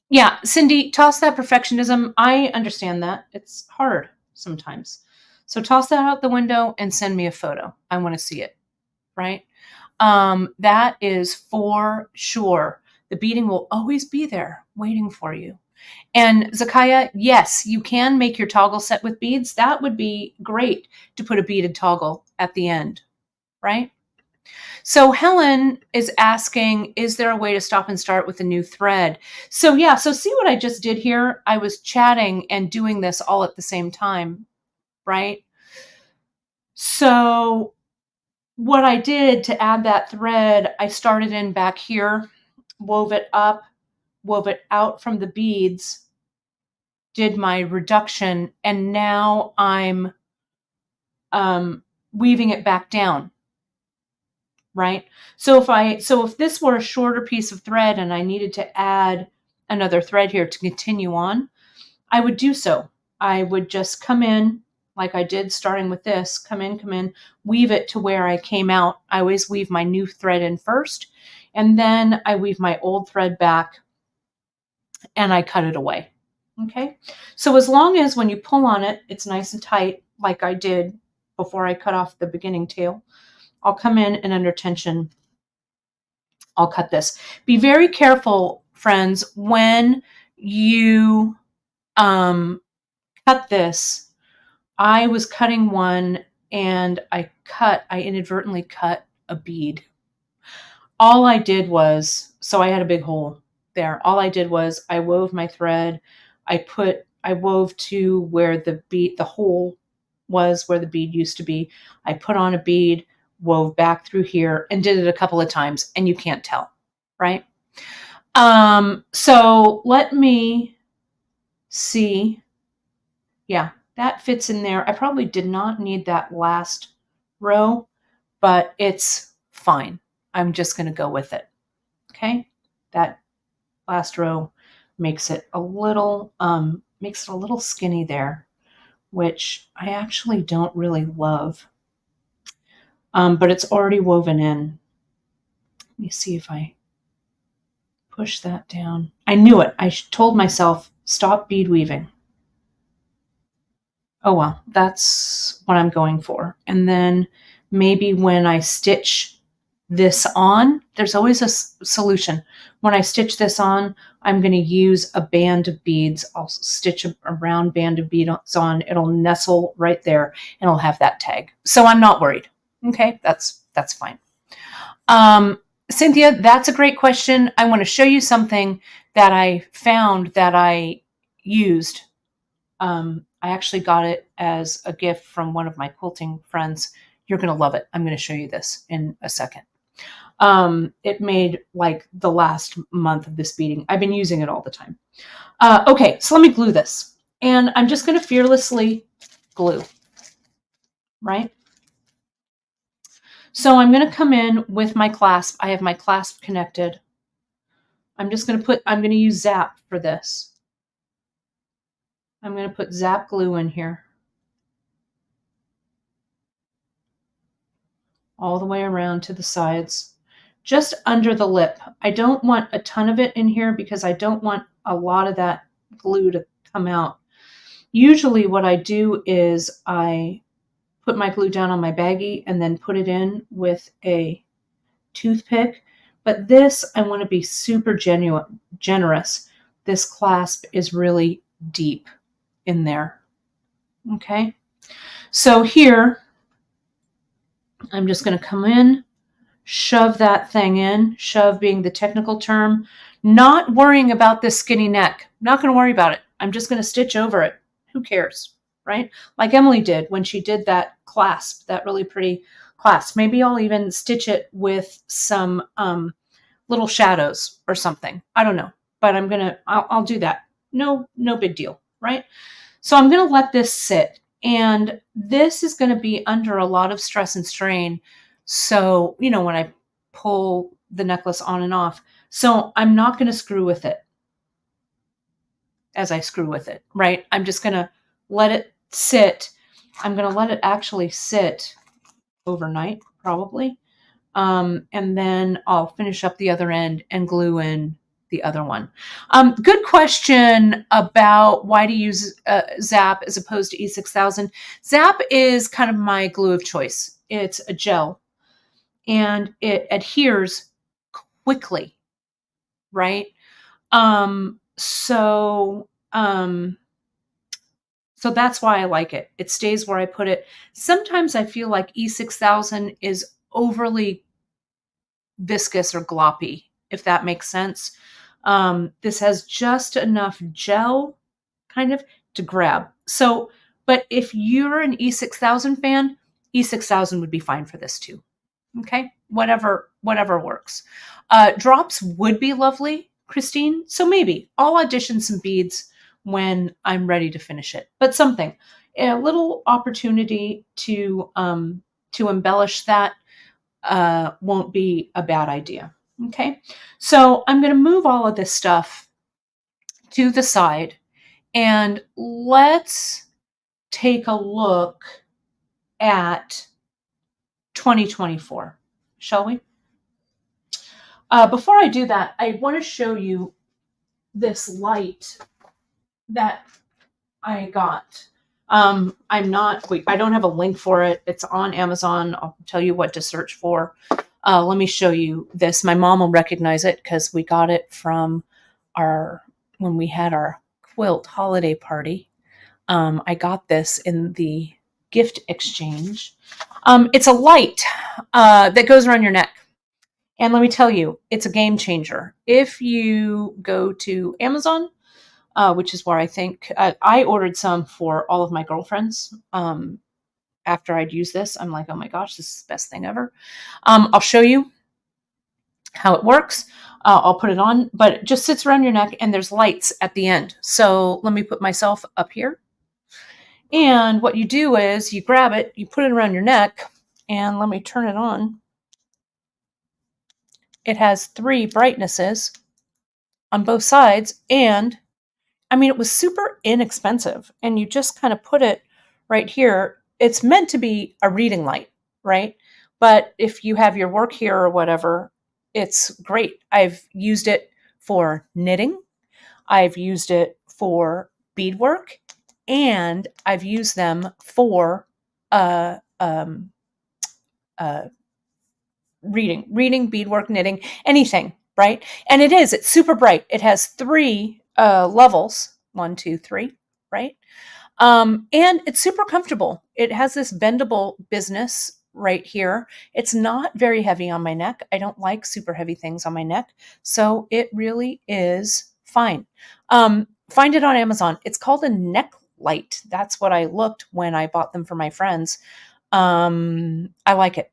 Yeah, Cindy, toss that perfectionism. I understand that. It's hard sometimes. So toss that out the window and send me a photo. I want to see it, right? That is for sure. The beading will always be there waiting for you. And Zakaya, yes, you can make your toggle set with beads. That would be great to put a beaded toggle at the end, right? So Helen is asking, is there a way to stop and start with a new thread? So yeah, so see what I just did here? I was chatting and doing this all at the same time, right? So what I did to add that thread, I started in back here, wove it up, wove it out from the beads, did my reduction, and now I'm weaving it back down, right? So if this were a shorter piece of thread and I needed to add another thread here to continue on, I would do so. I would just come in like I did starting with this, come in, weave it to where I came out. I always weave my new thread in first, and then I weave my old thread back and I cut it away. Okay. So as long as when you pull on it, it's nice and tight, like I did before I cut off the beginning tail, I'll come in and under tension, I'll cut this. Be very careful, friends, when you cut this. I was cutting one and I inadvertently cut a bead. All I did was, so I had a big hole there. All I did was I wove my thread. I wove to where the hole was where the bead used to be. I put on a bead, wove back through here, and did it a couple of times, and you can't tell, right? So let me see. Yeah, that fits in there. I probably did not need that last row, but it's fine. I'm just going to go with it. Okay. That last row makes it a little skinny there, which I actually don't really love. But it's already woven in. Let me see if I push that down. I knew it. I told myself, stop bead weaving. Oh well, that's what I'm going for. And then maybe when I stitch this on, there's always a solution. When I stitch this on, I'm going to use a band of beads. I'll stitch a round band of beads on. It'll nestle right there and I'll have that tag. So I'm not worried. Okay, that's fine. Cynthia, that's a great question. I want to show you something that I found that I used. I actually got it as a gift from one of my quilting friends. You're going to love it. I'm going to show you this in a second. It made like the last month of this beading. I've been using it all the time. Okay, so let me glue this. And I'm just going to fearlessly glue, right? So I'm going to come in with my clasp. I have my clasp connected. I'm going to use Zap for this. I'm going to put Zap glue in here. All the way around to the sides, just under the lip. I don't want a ton of it in here because I don't want a lot of that glue to come out. Usually what I do is I put my glue down on my baggie and then put it in with a toothpick. But this, I want to be super generous. This clasp is really deep. in there. Okay. So here, I'm just going to come in, shove that thing in, shove being the technical term, not worrying about this skinny neck. Not going to worry about it. I'm just going to stitch over it. Who cares, right? Like Emily did when she did that clasp, that really pretty clasp. Maybe I'll even stitch it with some little shadows or something. I don't know, but I'll do that. No big deal, right? So I'm going to let this sit, and this is going to be under a lot of stress and strain. So, when I pull the necklace on and off, so I'm not going to screw with it as I screw with it, right? I'm just going to let it sit. I'm going to let it actually sit overnight, probably. And then I'll finish up the other end and glue in the other one. Good question about why to use Zap as opposed to E6000. Zap is kind of my glue of choice. It's a gel and it adheres quickly, right? So that's why I like it. It stays where I put it. Sometimes I feel like E6000 is overly viscous or gloppy, if that makes sense. This has just enough gel kind of to grab. So, but if you're an E6000 fan, E6000 would be fine for this too. Okay, whatever works. Drops would be lovely, Christine. So maybe I'll audition some beads when I'm ready to finish it. But something, a little opportunity to embellish that won't be a bad idea. Okay, so I'm going to move all of this stuff to the side and let's take a look at 2024, shall we? Before I do that, I want to show you this light that I got. I don't have a link for it. It's on Amazon. I'll tell you what to search for. Let me show you this. My mom will recognize it because we got it from when we had our quilt holiday party. I got this in the gift exchange. It's a light that goes around your neck. And let me tell you, it's a game changer. If you go to Amazon, which is where I think I ordered some for all of my girlfriends. After I'd used this, I'm like, oh my gosh, this is the best thing ever. I'll show you how it works. I'll put it on, but it just sits around your neck and there's lights at the end. So let me put myself up here. And what you do is you grab it, you put it around your neck, and let me turn it on. It has 3 brightnesses on both sides, and I mean, it was super inexpensive, and you just kind of put it right here. It's meant to be a reading light, right? But if you have your work here or whatever, it's great. I've used it for knitting. I've used it for beadwork, and I've used them for uh, um, reading, beadwork, knitting, anything, right? And it's super bright. It has 3 levels, 1, 2, 3, right? And it's super comfortable. It has this bendable business right here. It's not very heavy on my neck. I don't like super heavy things on my neck. So it really is fine. Find it on Amazon. It's called a neck light. That's what I looked when I bought them for my friends. I like it.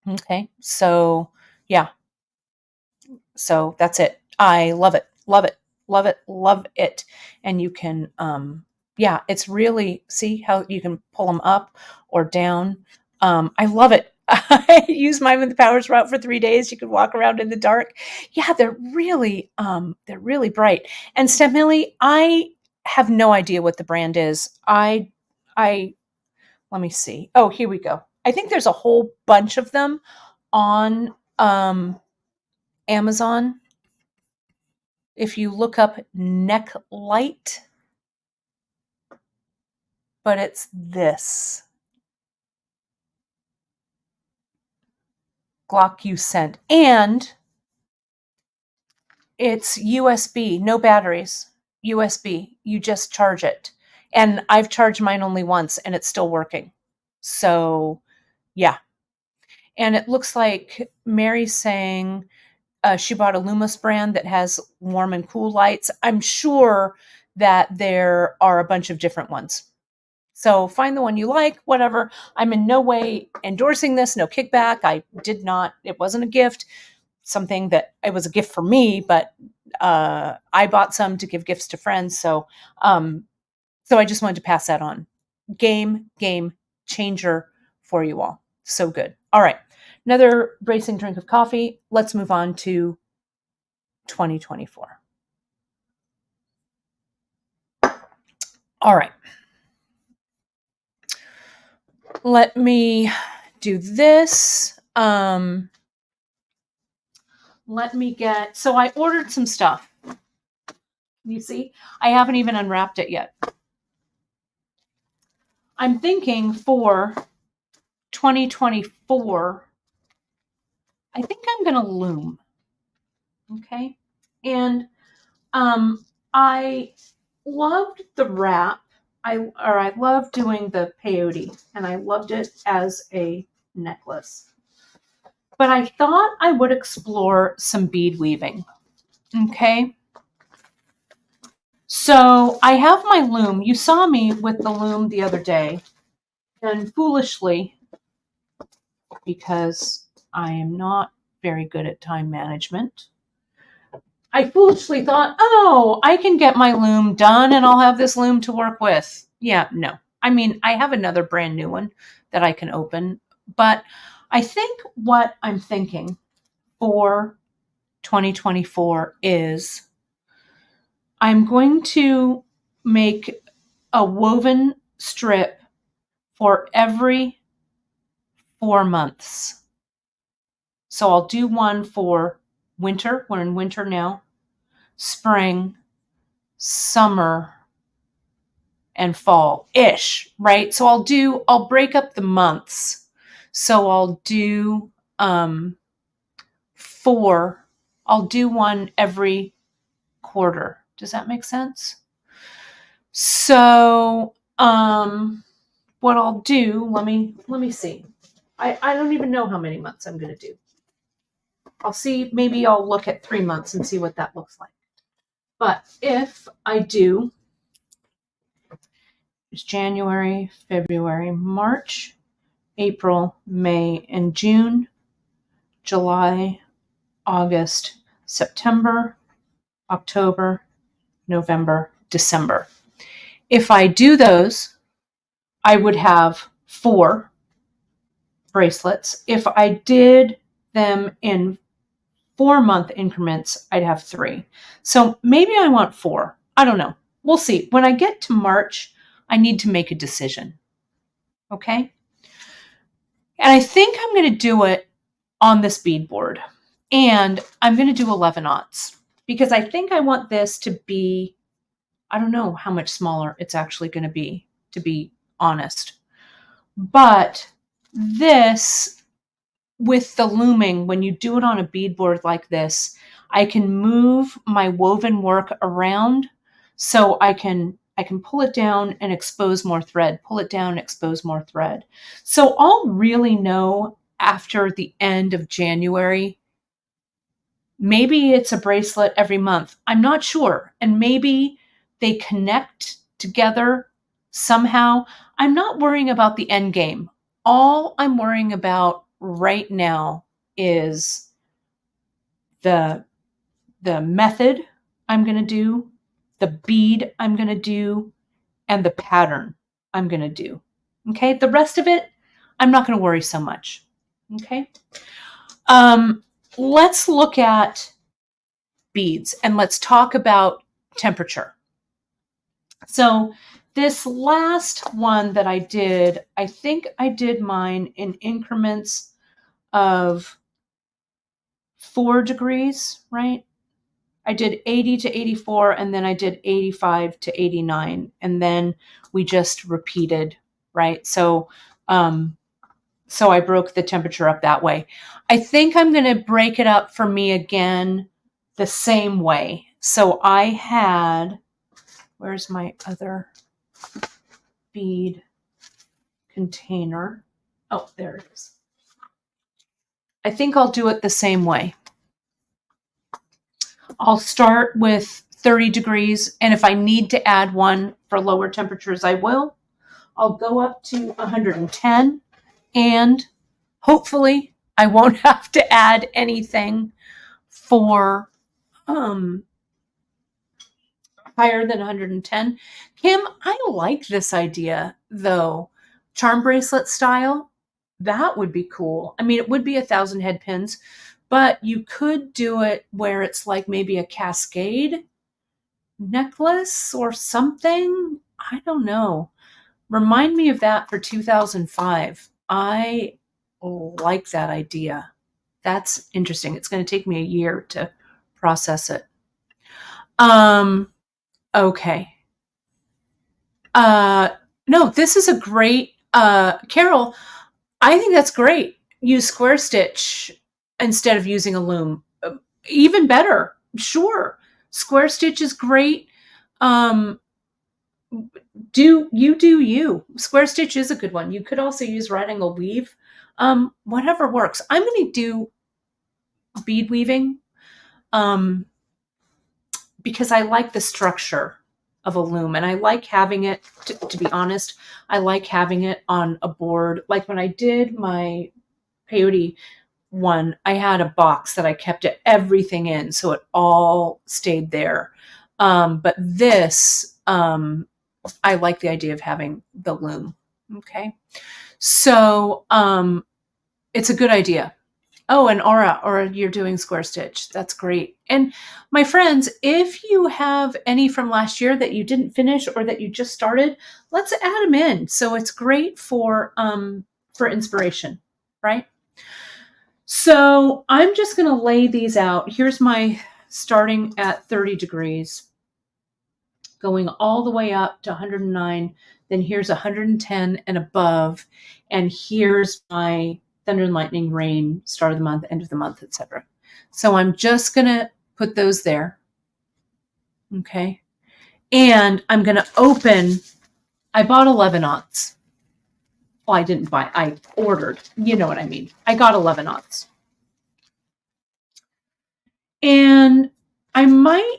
Okay. So yeah. So that's it. I love it. Love it. Love it. Love it. And you can, yeah, it's really, see how you can pull them up or down. I love it. I use mine with the Powers route for 3 days. You can walk around in the dark. Yeah, they're really bright. And Stemilly, I have no idea what the brand is. I let me see. Oh, here we go. I think there's a whole bunch of them on Amazon. If you look up neck light, but it's this Glock you sent, and it's USB, no batteries. USB. You just charge it. And I've charged mine only once and it's still working. So, yeah. And it looks like Mary's saying she bought a Lumos brand that has warm and cool lights. I'm sure that there are a bunch of different ones. So find the one you like, whatever. I'm in no way endorsing this, no kickback. I did not, it wasn't a gift, something that it was a gift for me, but I bought some to give gifts to friends. So I just wanted to pass that on. Game changer for you all. So good. All right. Another bracing drink of coffee. Let's move on to 2024. All right. Let me do this. Let me get, so I ordered some stuff. You see, I haven't even unwrapped it yet. I'm thinking for 2024, I think I'm going to loom. Okay. And I loved the wrap. I loved doing the peyote, and I loved it as a necklace. But I thought I would explore some bead weaving. Okay. So I have my loom. You saw me with the loom the other day, and foolishly, because I am not very good at time management, I foolishly thought, oh, I can get my loom done and I'll have this loom to work with. Yeah, no. I mean, I have another brand new one that I can open, but I think what I'm thinking for 2024 is I'm going to make a woven strip for every 4 months. So I'll do one for winter. We're in winter now. Spring, summer, and fall-ish, right? So I'll break up the months. So I'll do 4. I'll do one every quarter. Does that make sense? So what I'll do, let me see. I don't even know how many months I'm going to do. I'll see, maybe I'll look at 3 months and see what that looks like. But if I do, it's January, February, March, April, May, and June, July, August, September, October, November, December. If I do those, I would have 4 bracelets. If I did them in 4-month increments, I'd have 3. So maybe I want 4. I don't know. We'll see. When I get to March, I need to make a decision. Okay? And I think I'm going to do it on this bead board. And I'm going to do 11/aughts because I think I want this to be, I don't know how much smaller it's actually going to be honest. But this, with the looming, when you do it on a beadboard like this, I can move my woven work around so I can pull it down and expose more thread, pull it down, expose more thread. So I'll really know after the end of January. Maybe it's a bracelet every month. I'm not sure. And maybe they connect together somehow. I'm not worrying about the end game. All I'm worrying about right now is the method I'm going to do, the bead I'm going to do, and the pattern I'm going to do. Okay? The rest of it, I'm not going to worry so much. Okay? Let's look at beads and let's talk about temperature. So this last one that I did, I think I did mine in increments of 4 degrees, right? I did 80 to 84, and then I did 85 to 89, and then we just repeated, right? So I broke the temperature up that way. I think I'm going to break it up for me again the same way. So I had Where's my other bead container? Oh, there it is. I think I'll do it the same way. I'll start with 30 degrees, and if I need to add one for lower temperatures, I will. I'll go up to 110, and hopefully I won't have to add anything for higher than 110. Kim, I like this idea though. Charm bracelet style, that would be cool. I mean, it would be 1,000 head pins, but you could do it where it's like maybe a cascade necklace or something. I don't know. Remind me of that for 2005. I like that idea. That's interesting. It's going to take me a year to process it. Okay. No, this is a great, Carol, I think that's great. Use square stitch instead of using a loom. Even better. Sure. Square stitch is great. Do you. Square stitch is a good one. You could also use right angle weave. Whatever works. I'm going to do bead weaving because I like the structure of a loom, and I like having it, to be honest, I like having it on a board. Like when I did my peyote one, I had a box that I kept everything in, so it all stayed there. But this, I like the idea of having the loom. Okay. So it's a good idea. Oh, and Aura, you're doing square stitch. That's great. And my friends, if you have any from last year that you didn't finish or that you just started, let's add them in. So it's great for inspiration, right? So I'm just going to lay these out. Here's my starting at 30 degrees, going all the way up to 109. Then here's 110 and above. And here's my thunder and lightning, rain, start of the month, end of the month, etc. So I'm just going to put those there. Okay. And I'm going to open, I bought 11/aughts. Well, I didn't buy, I ordered, you know what I mean. I got 11/aughts. And I might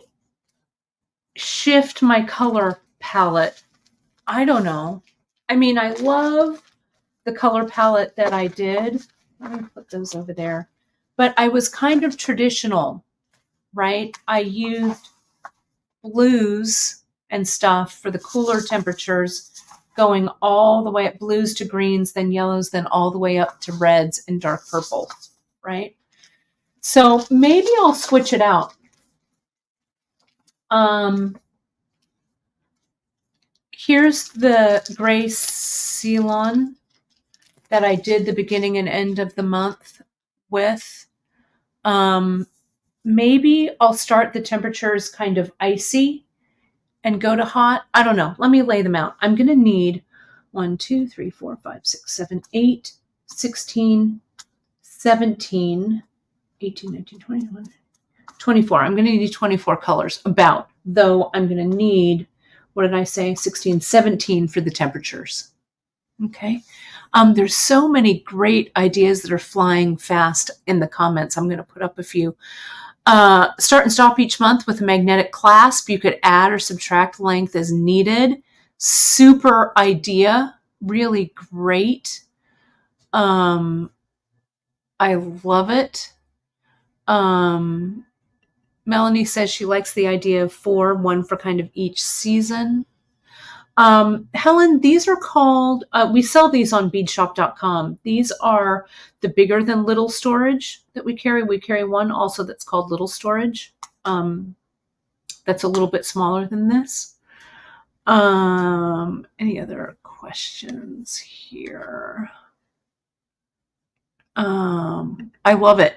shift my color palette. I don't know. I mean, I love the color palette that I did. Let me put those over there. But I was kind of traditional, right? I used blues and stuff for the cooler temperatures, going all the way up, blues to greens, then yellows, then all the way up to reds and dark purple, right? So maybe I'll switch it out. Here's the gray Ceylon that I did the beginning and end of the month with. Maybe I'll start the temperatures kind of icy and go to hot. I don't know. Let me lay them out. I'm going to need 1, 2, 3, 4, 5, 6, 7, 8, 16, 17, 18, 19, 20, 24. I'm going to need 24 colors about, though I'm going to need, what did I say? 16, 17 for the temperatures. Okay. There's so many great ideas that are flying fast in the comments. I'm going to put up a few. Start and stop each month with a magnetic clasp. You could add or subtract length as needed. Super idea. Really great. I love it. Melanie says she likes the idea of 4, 1 for kind of each season. Helen, these are called, we sell these on beadshop.com. These are the bigger than little storage that we carry. We carry one also that's called little storage. That's a little bit smaller than this. Any other questions here? I love it.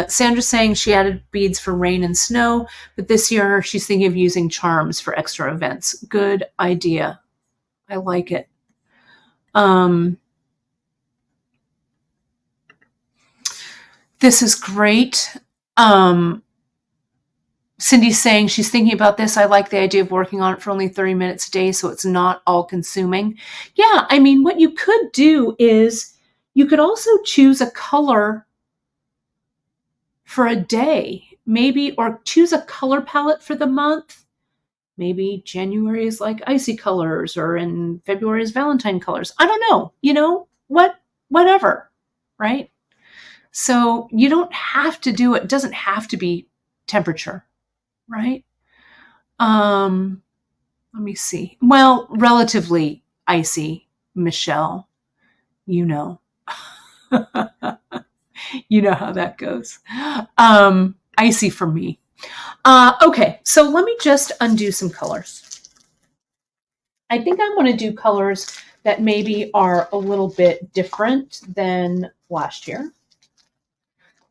Sandra's saying she added beads for rain and snow, but this year she's thinking of using charms for extra events. Good idea. I like it. This is great. Cindy's saying she's thinking about this. I like the idea of working on it for only 30 minutes a day so it's not all consuming. Yeah, I mean, what you could do is you could also choose a color for a day, maybe, or choose a color palette for the month. Maybe January is like icy colors, or in February is Valentine colors. I don't know, whatever, right? So you don't have to do it. It doesn't have to be temperature, right? Let me see. Well, relatively icy, Michelle, you know. You know how that goes. Icy for me. Okay, so let me just undo some colors. I think I want to do colors that maybe are a little bit different than last year.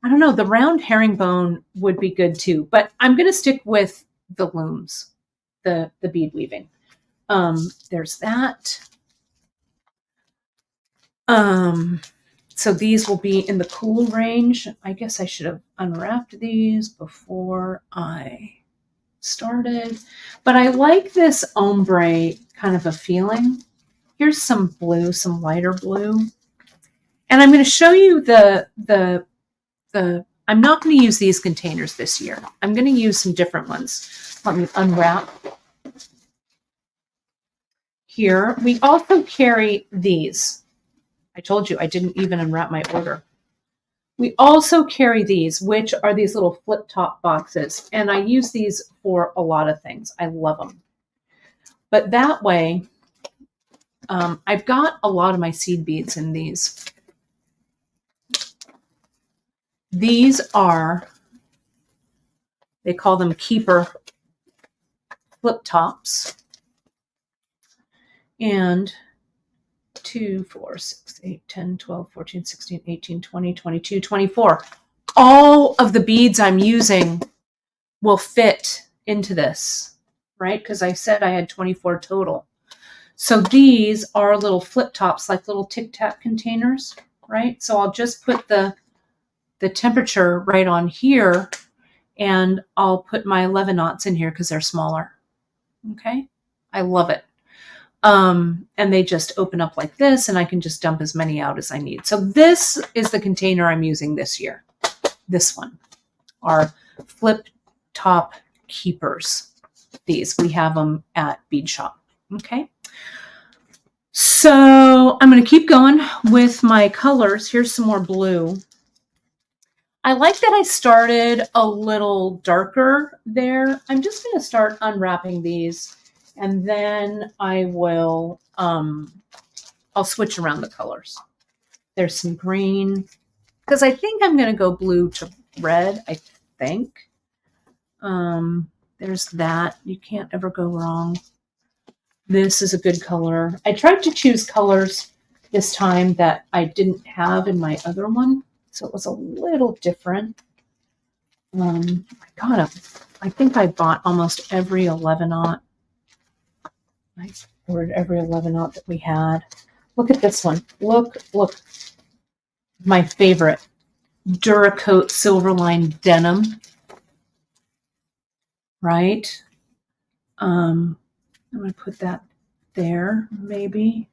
I don't know, the round herringbone would be good too, but I'm going to stick with the looms, the bead weaving. There's that. So these will be in the cool range. I guess I should have unwrapped these before I started, but I like this ombre kind of a feeling. Here's some blue, some lighter blue. And I'm going to show you I'm not going to use these containers this year. I'm going to use some different ones. Let me unwrap. Here, we also carry these. I told you I didn't even unwrap my order. We also carry these, which are these little flip-top boxes, and I use these for a lot of things. I love them. But that way, I've got a lot of my seed beads in these. These are, they call them keeper flip-tops. And 2, 4, 6, 8, 10, 12, 14, 16, 18, 20, 22, 24. All of the beads I'm using will fit into this, right? Because I said I had 24 total. So these are little flip tops, like little Tic Tac containers, right? So I'll just put the temperature right on here, and I'll put my 11/0 in here because they're smaller. Okay, I love it. And they just open up like this, and I can just dump as many out as I need. So this is the container I'm using this year. This one, our flip top keepers. These, we have them at Beadshop. Okay. So I'm going to keep going with my colors. Here's some more blue. I like that I started a little darker there. I'm just going to start unwrapping these, and then I will, I'll switch around the colors. There's some green, because I think I'm going to go blue to red, I think. There's that. You can't ever go wrong. This is a good color. I tried to choose colors this time that I didn't have in my other one, so it was a little different. I think I bought almost every 11/0. I ordered every 11/0 that we had. Look at this one. Look. My favorite, Duracoat Silverline Denim. Right? I'm going to put that there, maybe.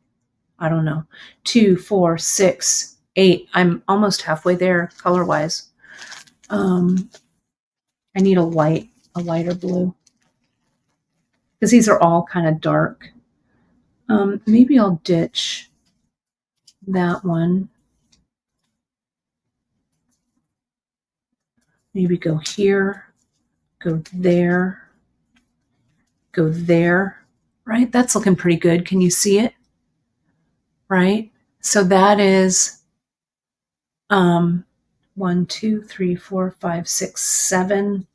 I don't know. 2, 4, 6, 8. I'm almost halfway there color-wise. I need a lighter blue, because these are all kind of dark. Maybe I'll ditch that one. Maybe go here, go there, go there. Right? That's looking pretty good. Can you see it? Right? So that is 1, 2, 3, 4, 5, 6, 7.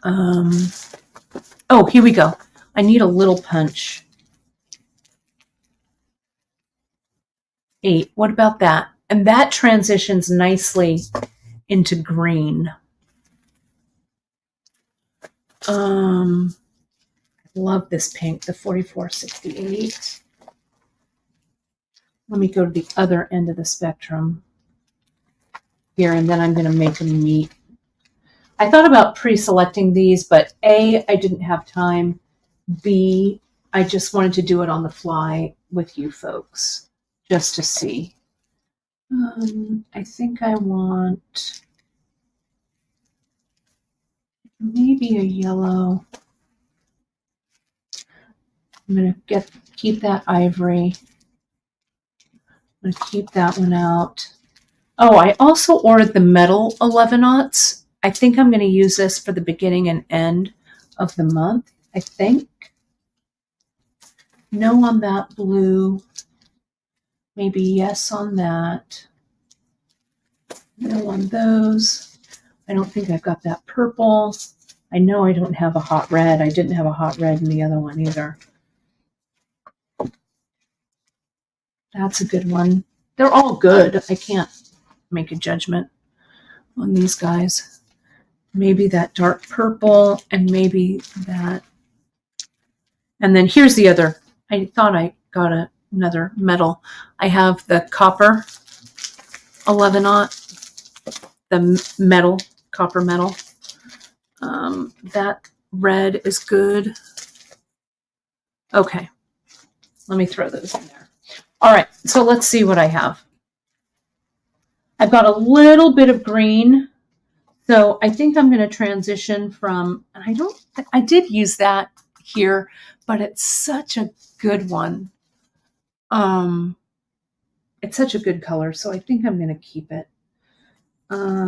Oh, here we go. I need a little punch. 8. What about that? And that transitions nicely into green. I love this pink, the 4468. Let me go to the other end of the spectrum here, and then I'm going to make them meet. I thought about pre-selecting these, but A, I didn't have time. B, I just wanted to do it on the fly with you folks, just to see. I think I want maybe a yellow. I'm going to keep that ivory. I'm going to keep that one out. Oh, I also ordered the metal 11-aughts. I think I'm going to use this for the beginning and end of the month, I think. No on that blue. Maybe yes on that. No on those. I don't think I've got that purple. I know I don't have a hot red. I didn't have a hot red in the other one either. That's a good one. They're all good. I can't make a judgment on these guys. Maybe that dark purple and maybe that. And then here's the other. I thought I got another metal. I have the copper 11-aught, the metal, copper metal. That red is good. Okay, let me throw those in there. All right, so let's see what I have. I've got a little bit of green. So I think I'm going to transition from, and I did use that here, but it's such a good one. It's such a good color, so I think I'm going to keep it. Let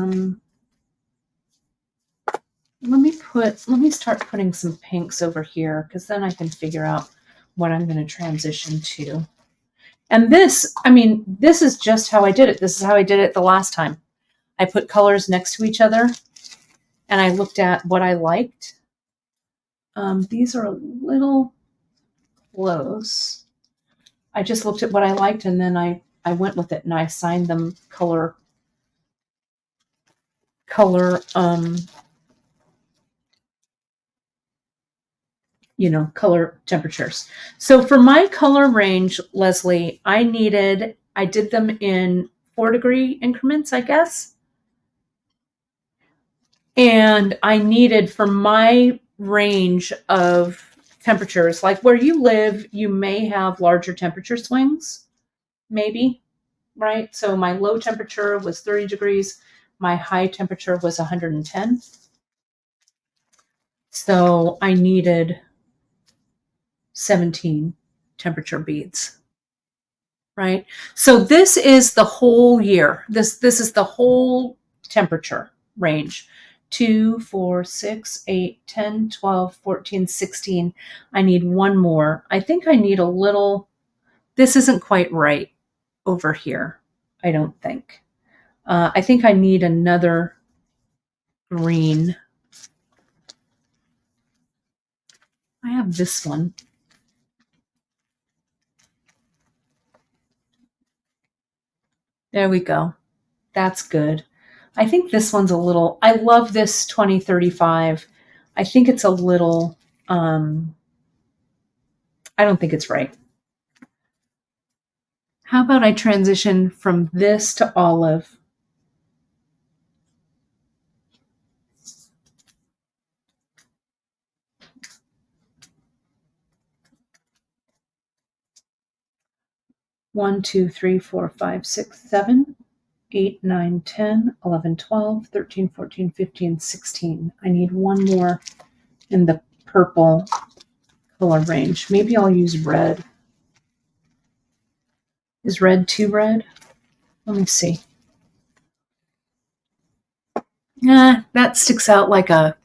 me start putting some pinks over here, because then I can figure out what I'm going to transition to. And this, I mean, this is just how I did it. This is how I did it the last time. I put colors next to each other, and I looked at what I liked. These are a little close. I just looked at what I liked, and then I went with it, and I assigned them color temperatures. So for my color range, Leslie, I did them in 4-degree increments, I guess. And I needed, for my range of temperatures, like where you live, you may have larger temperature swings, maybe, right? So my low temperature was 30 degrees. My high temperature was 110. So I needed 17 temperature beads, right? So this is the whole year. This is the whole temperature range. 2, 4, 6, 8, 10, 12, 14, 16. I need one more. I think I need a little, this isn't quite right over here, I don't think. I think I need another green. I have this one. There we go. That's good. I think this one's a little, I love this 2035. I think it's a little, I don't think it's right. How about I transition from this to olive? One, 2, 3, 4, 5, 6, 7, 8, 9, 10, 11, 12, 13, 14, 15, 16. I need one more in the purple color range. Maybe I'll use red. Is red too red? Let me see. That sticks out like a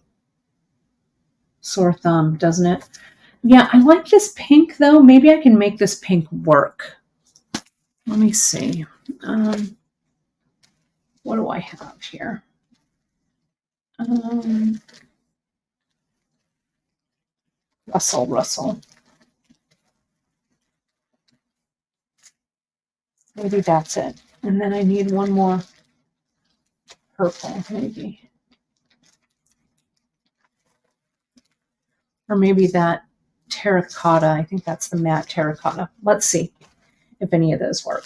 sore thumb, doesn't it? Yeah, I like this pink though. Maybe I can make this pink work. Let me see. What do I have here? Russell. Maybe that's it. And then I need one more purple, maybe. Or maybe that terracotta. I think that's the matte terracotta. Let's see if any of those work.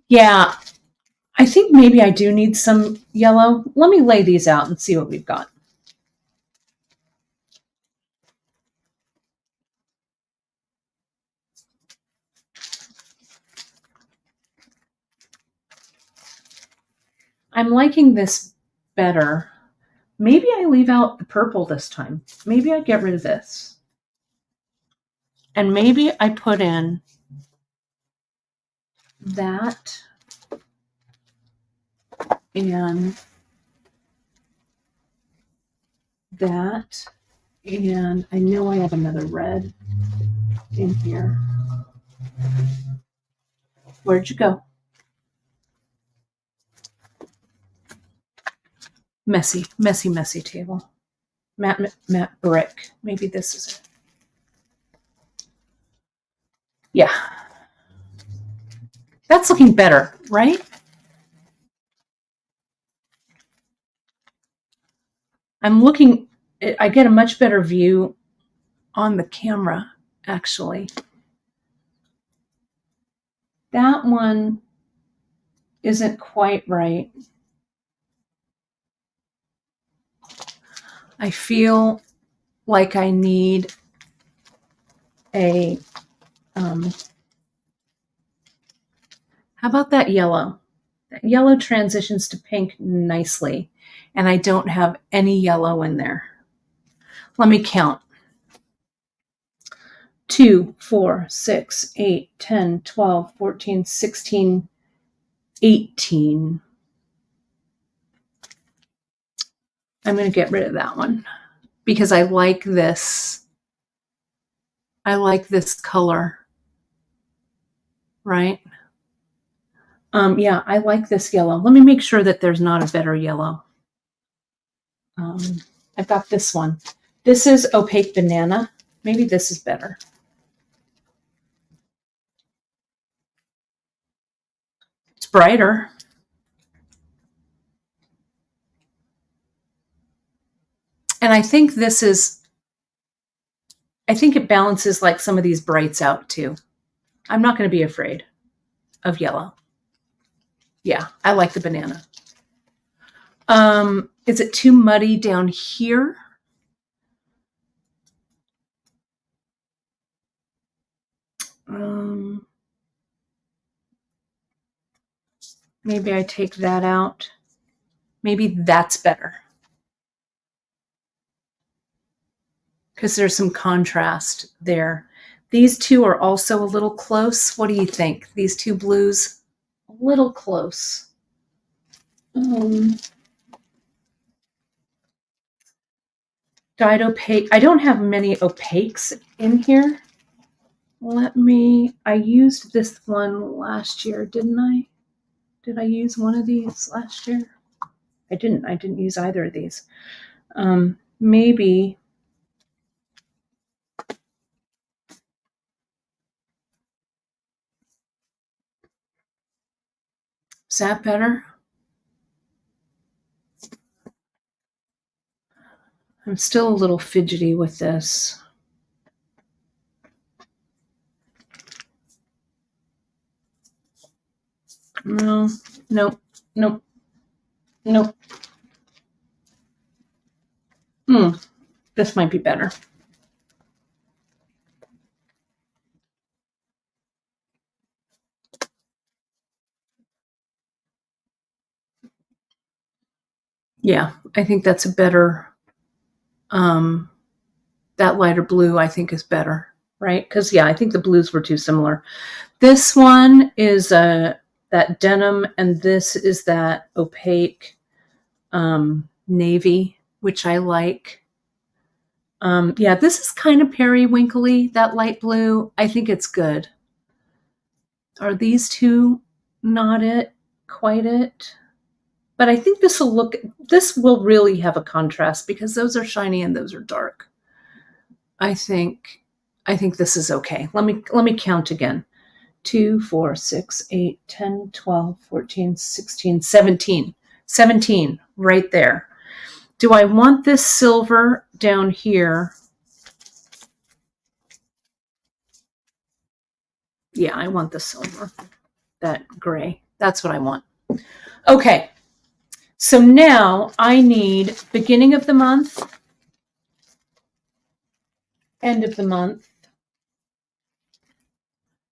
Yeah, I think maybe I do need some yellow. Let me lay these out and see what we've got. I'm liking this better. Maybe I leave out the purple this time. Maybe I get rid of this. And maybe I put in that and that. And I know I have another red in here. Where'd you go? Messy, messy, messy table. Matte brick. Maybe this is it. Yeah. That's looking better, right? I'm looking, I get a much better view on the camera, actually. That one isn't quite right. I feel like I need a, how about that yellow? That yellow transitions to pink nicely, and I don't have any yellow in there. Let me count. 2, 4, 6, 8, 10, 12, 14, 16, 18. I'm going to get rid of that one because I like this. I like this color, right? Yeah, I like this yellow. Let me make sure that there's not a better yellow. I've got this one. This is Opaque Banana. Maybe this is better. It's brighter. And I think this is, I think it balances like some of these brights out too. I'm not going to be afraid of yellow. Yeah, I like the banana. Is it too muddy down here? Maybe I take that out. Maybe that's better. Because there's some contrast there. These two are also a little close. What do you think? These two blues? A little close. Dyed opaque. I don't have many opaques in here. I used this one last year, didn't I? Did I use one of these last year? I didn't use either of these. Maybe. Is that better? I'm still a little fidgety with this. No, nope, nope, nope. This might be better. Yeah, I think that's a better, that lighter blue I think is better, right? Because, yeah, I think the blues were too similar. This one is that denim, and this is that opaque navy, which I like. Yeah, this is kind of periwinkly, that light blue. I think it's good. Are these two not quite it? But I think this will really have a contrast because those are shiny and those are dark. I think this is okay. Let me count again. 2, 4, 6, 8, 10, 12, 14, 16, 17. 17 right there. Do I want this silver down here? Yeah, I want the silver. That gray. That's what I want. Okay, so now I need beginning of the month, end of the month.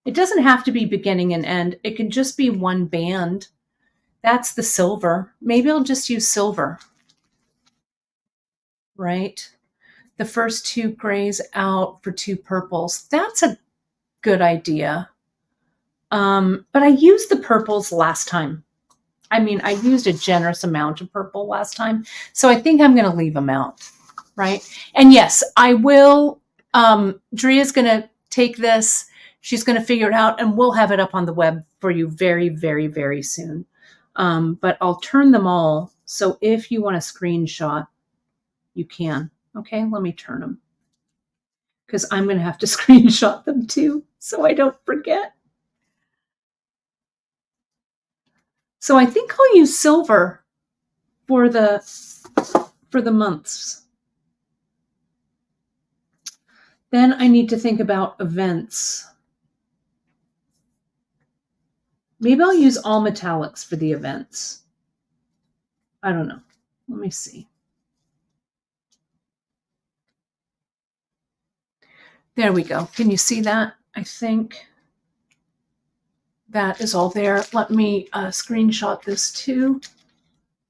It doesn't have to be beginning and end. It can just be one band. That's the silver. Maybe I'll just use silver, right? The first two grays out for two purples. That's a good idea. But I used the purples last time. I mean, I used a generous amount of purple last time. So I think I'm going to leave them out, right? And yes, I will. Dria's going to take this. She's going to figure it out, and we'll have it up on the web for you very, very, very soon. But I'll turn them all. So if you want a screenshot, you can. Okay, let me turn them because I'm going to have to screenshot them too so I don't forget. So I think I'll use silver for the months. Then I need to think about events. Maybe I'll use all metallics for the events. I don't know. Let me see. There we go. Can you see that? I think that is all there. Let me screenshot this too. If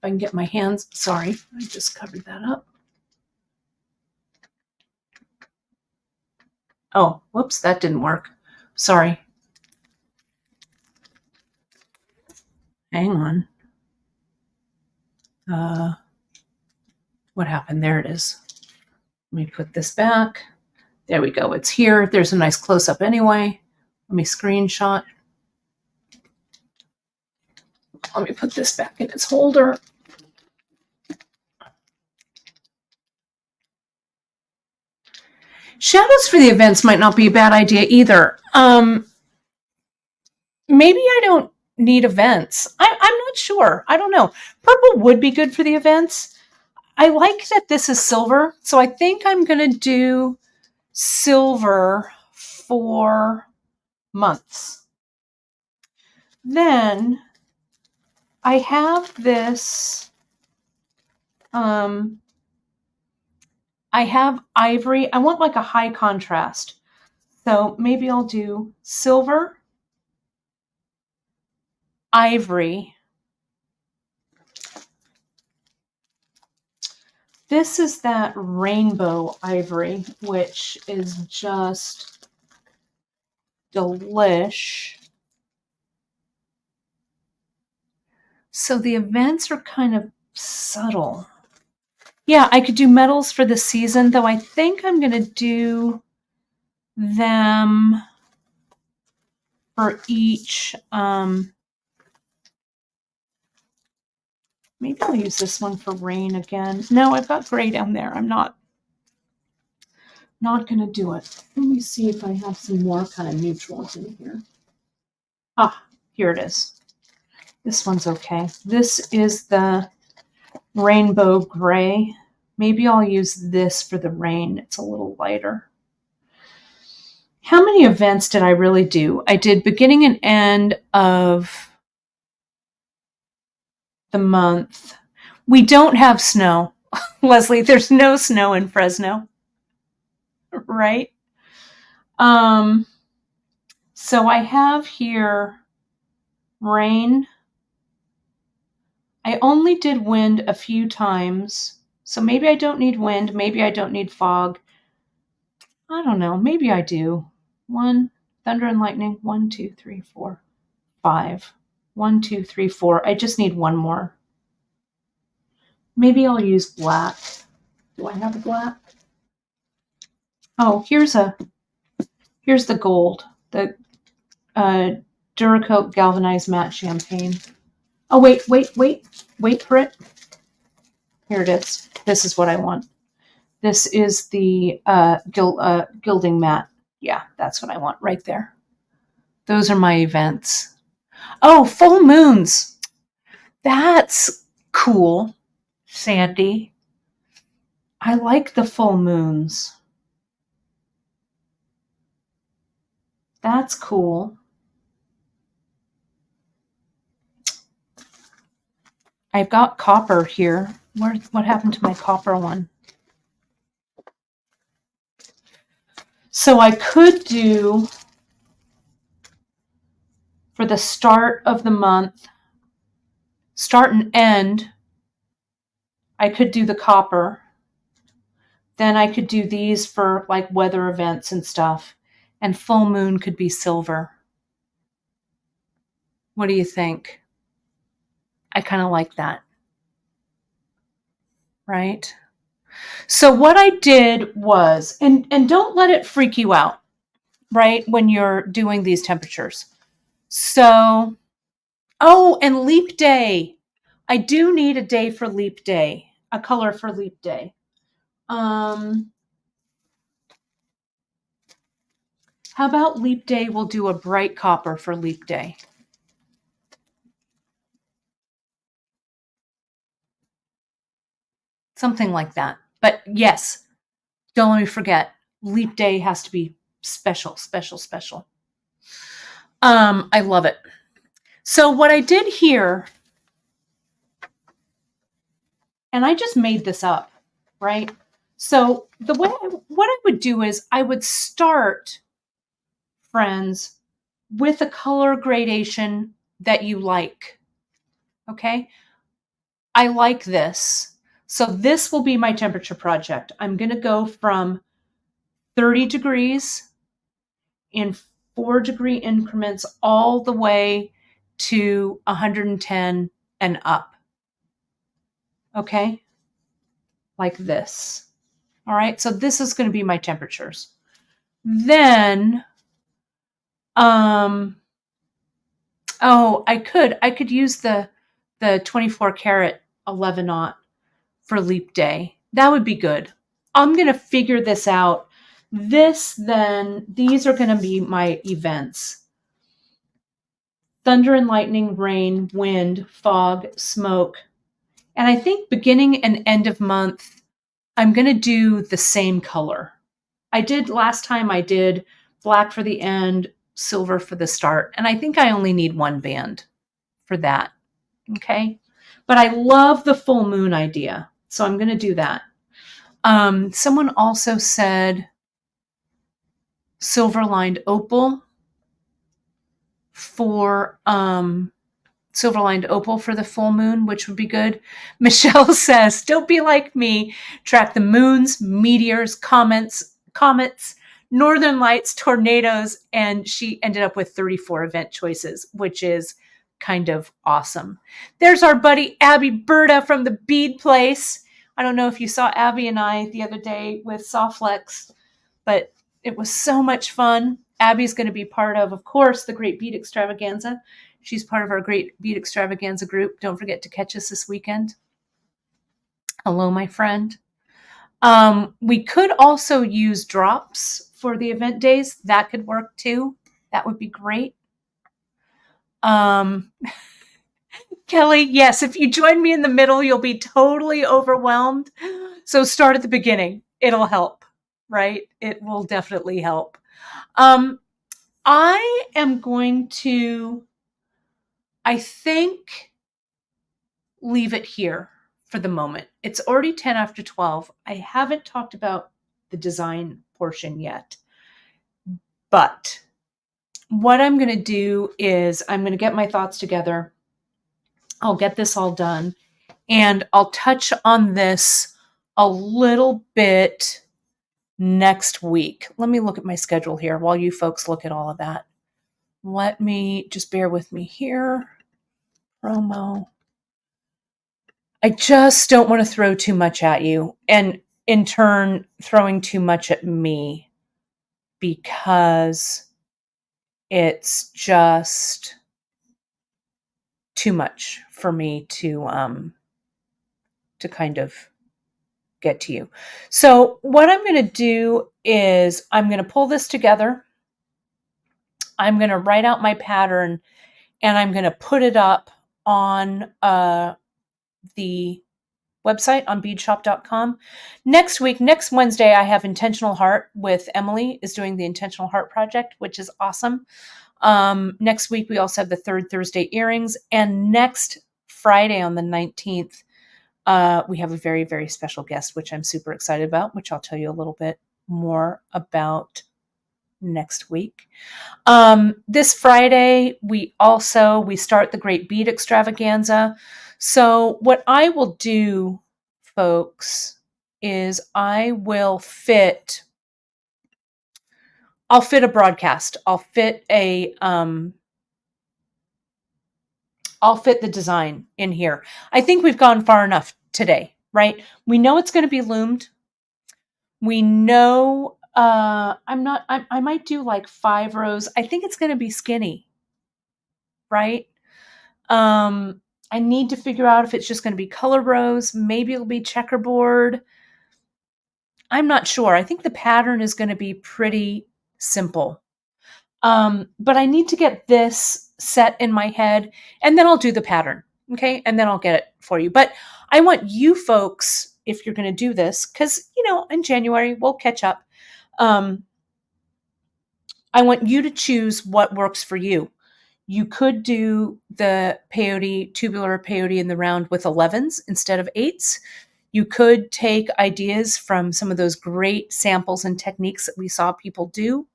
I can get my hands. Sorry, I just covered that up. Oh, whoops, that didn't work. Sorry. Hang on. What happened? There it is. Let me put this back. There we go. It's here. There's a nice close-up anyway. Let me screenshot. Let me put this back in its holder. Shadows for the events might not be a bad idea either. Maybe I don't need events. I'm not sure. I don't know. Purple would be good for the events. I like that this is silver, so I think I'm going to do silver for months. Then I have this, I have ivory. I want like a high contrast. So maybe I'll do silver, ivory. This is that rainbow ivory, which is just delish. So the events are kind of subtle. Yeah, I could do metals for the season, though I think I'm going to do them for each. Maybe I'll use this one for rain again. No, I've got gray down there. I'm not going to do it. Let me see if I have some more kind of neutrals in here. Ah, here it is. This one's okay. This is the rainbow gray. Maybe I'll use this for the rain. It's a little lighter. How many events did I really do? I did beginning and end of the month. We don't have snow. Leslie, there's no snow in Fresno. Right? So I have here rain. I only did wind a few times. So maybe I don't need wind. Maybe I don't need fog. I don't know. Maybe I do. 1, thunder and lightning. 1, 2, 3, 4, 5. 1, 2, 3, 4. I just need one more. Maybe I'll use black. Do I have a black? Oh, here's the gold. The Duracoat Galvanized Matte Champagne. Oh, wait for it. Here it is. This is what I want. This is the gilding matte. Yeah, that's what I want right there. Those are my events. Oh, full moons. That's cool, Sandy. I like the full moons. That's cool. I've got copper here. What happened to my copper one? So I could do, for the start of the month, start and end, I could do the copper. Then I could do these for like weather events and stuff. And full moon could be silver. What do you think? I kind of like that. Right? So what I did was, and don't let it freak you out, right, when you're doing these temperatures. So, oh, and leap day. I do need a day for leap day, a color for leap day. How about leap day? We'll do a bright copper for leap day. Something like that. But yes, don't let me forget, leap day has to be special, special, special. I love it. So what I did here, and I just made this up, right? So the way what I would do is I would start, friends, with a color gradation that you like. Okay? I like this. So this will be my temperature project. I'm going to go from 30 degrees in 4-degree increments all the way to 110 and up. Okay? Like this. All right? So this is going to be my temperatures. Then I could use the 24 karat 11-aught for leap day. That would be good. I'm going to figure this out. These are going to be my events. Thunder and lightning, rain, wind, fog, smoke. And I think beginning and end of month, I'm going to do the same color. Last time I did black for the end, silver for the start. And I think I only need one band for that. Okay. But I love the full moon idea. So I'm going to do that. Someone also said silver lined opal for the full moon, which would be good. Michelle says, don't be like me. Track the moons, meteors, comets, northern lights, tornadoes, and she ended up with 34 event choices, which is kind of awesome. There's our buddy Abby Berta from the Bead Place. I don't know if you saw Abby and I the other day with Softflex, but it was so much fun. Abby's going to be part of course, the Great Bead Extravaganza. She's part of our Great Bead Extravaganza group. Don't forget to catch us this weekend. Hello, my friend. We could also use drops for the event days. That could work too. That would be great. Kelly, yes, if you join me in the middle, you'll be totally overwhelmed. So start at the beginning. It'll help, right? It will definitely help. I am going to, I think, leave it here for the moment. It's already 10 after 12. I haven't talked about the design portion yet. But what I'm going to do is I'm going to get my thoughts together. I'll get this all done. And I'll touch on this a little bit next week. Let me look at my schedule here while you folks look at all of that. Let me just bear with me here. Promo. I just don't want to throw too much at you, and in turn, throwing too much at me, because it's just too much for me to kind of get to you. So what I'm going to do is I'm going to pull this together. I'm going to write out my pattern, and I'm going to put it up on the website on beadshop.com. Next week, next Wednesday, I have Intentional Heart with Emily is doing the Intentional Heart project, which is awesome. Next week, we also have the third Thursday earrings. And next Friday on the 19th, we have a very, very special guest, which I'm super excited about, which I'll tell you a little bit more about next week. This Friday, we start the Great Bead Extravaganza. So what I will do, folks, is I'll fit a broadcast. I'll fit the design in here. I think we've gone far enough today, right? We know it's going to be loomed. We know I might do like 5 rows. I think it's going to be skinny, right? I need to figure out if it's just going to be color rows. Maybe it'll be checkerboard. I'm not sure. I think the pattern is going to be pretty simple. But I need to get this set in my head, and then I'll do the pattern. Okay. And then I'll get it for you. But I want you folks, if you're going to do this, because, in January, we'll catch up. I want you to choose what works for you. You could do the peyote, tubular peyote in the round with 11s instead of 8s. You could take ideas from some of those great samples and techniques that we saw people do.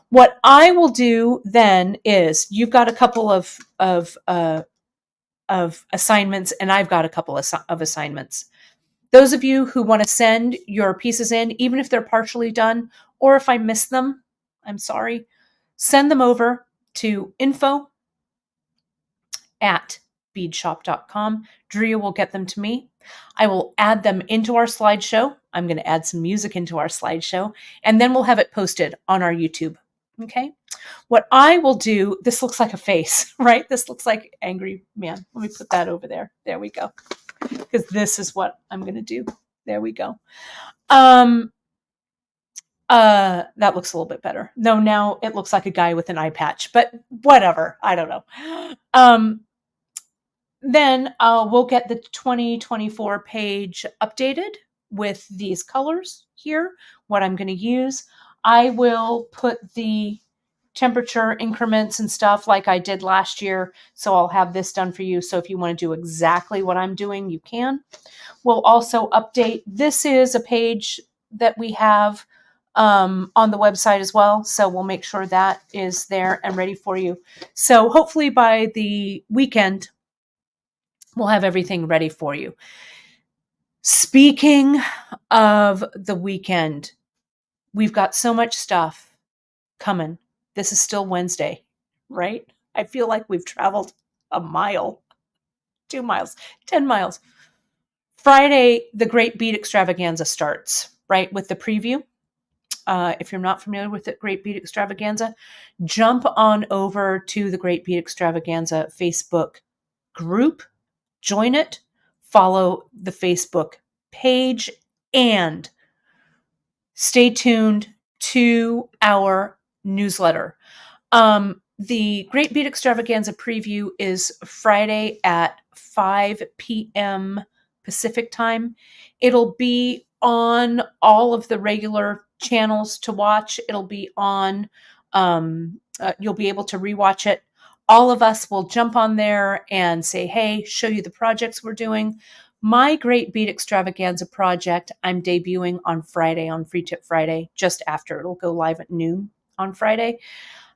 What I will do then is you've got a couple of assignments, and I've got a couple of assignments. Those of you who want to send your pieces in, even if they're partially done, or if I miss them, I'm sorry, send them over to info@beadshop.com. Drea will get them to me. I will add them into our slideshow. I'm going to add some music into our slideshow, and then we'll have it posted on our YouTube. Okay. What I will do, this looks like a face, right? This looks like angry man. Let me put that over there. There we go. Because this is what I'm going to do. There we go. That looks a little bit better. No, now it looks like a guy with an eye patch, but whatever. I don't know. Then we'll get the 2024 page updated with these colors here, what I'm going to use. I will put the temperature increments and stuff like I did last year. So I'll have this done for you. So if you want to do exactly what I'm doing, you can. We'll also update. This is a page that we have on the website as well. So we'll make sure that is there and ready for you. So hopefully by the weekend, we'll have everything ready for you. Speaking of the weekend, we've got so much stuff coming. This is still Wednesday, right? I feel like we've traveled a mile, 2 miles, 10 miles. Friday, the Great Bead Extravaganza starts, right, with the preview. If you're not familiar with the Great Bead Extravaganza, jump on over to the Great Bead Extravaganza Facebook group, join it, follow the Facebook page, and stay tuned to our newsletter. The Great Bead Extravaganza preview is Friday at 5 p.m. Pacific time. It'll be on all of the regular channels to watch. It'll be on, you'll be able to rewatch it. All of us will jump on there and say, hey, show you the projects we're doing. My Great Bead Extravaganza project, I'm debuting on Friday, on Free Tip Friday, just after. It'll go live at noon on Friday.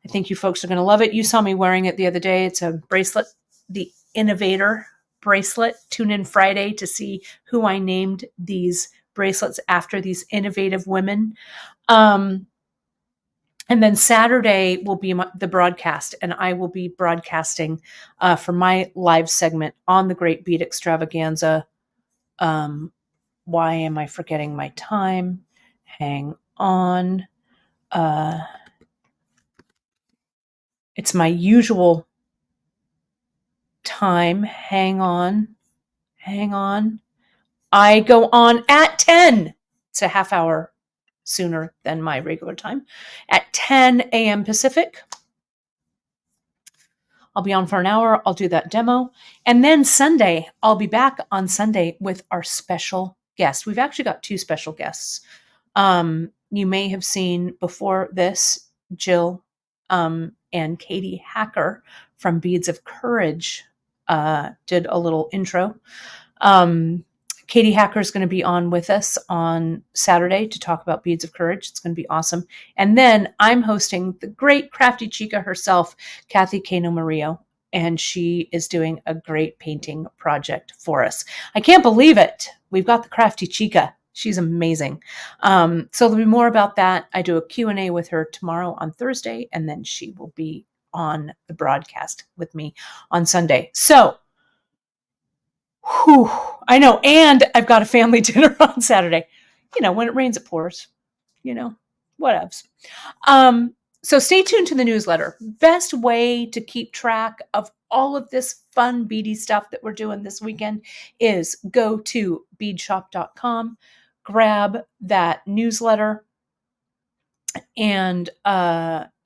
I think you folks are going to love it. You saw me wearing it the other day. It's a bracelet, the Innovator bracelet. Tune in Friday to see who I named these bracelets after, these innovative women. And then Saturday will be the broadcast, and I will be broadcasting for my live segment on the Great Bead Extravaganza. Why am I forgetting my time? Hang on. It's my usual time. Hang on. I go on at 10. It's a half hour sooner than my regular time. At 10 a.m. Pacific. I'll be on for an hour. I'll do that demo. And then Sunday, I'll be back on Sunday with our special guest. We've actually got 2 special guests. You may have seen before this, Jill and Katie Hacker from Beads of Courage did a little intro. Katie Hacker is going to be on with us on Saturday to talk about Beads of Courage. It's going to be awesome. And then I'm hosting the great crafty chica herself, Kathy Cano Murillo, and she is doing a great painting project for us. I can't believe it. We've got the crafty chica. She's amazing. So there'll be more about that. I do a Q&A with her tomorrow on Thursday, and then she will be on the broadcast with me on Sunday. So, whew, I know. And I've got a family dinner on Saturday. When it rains, it pours. Whatevs. So stay tuned to the newsletter. Best way to keep track of all of this fun beady stuff that we're doing this weekend is go to beadshop.com, grab that newsletter, and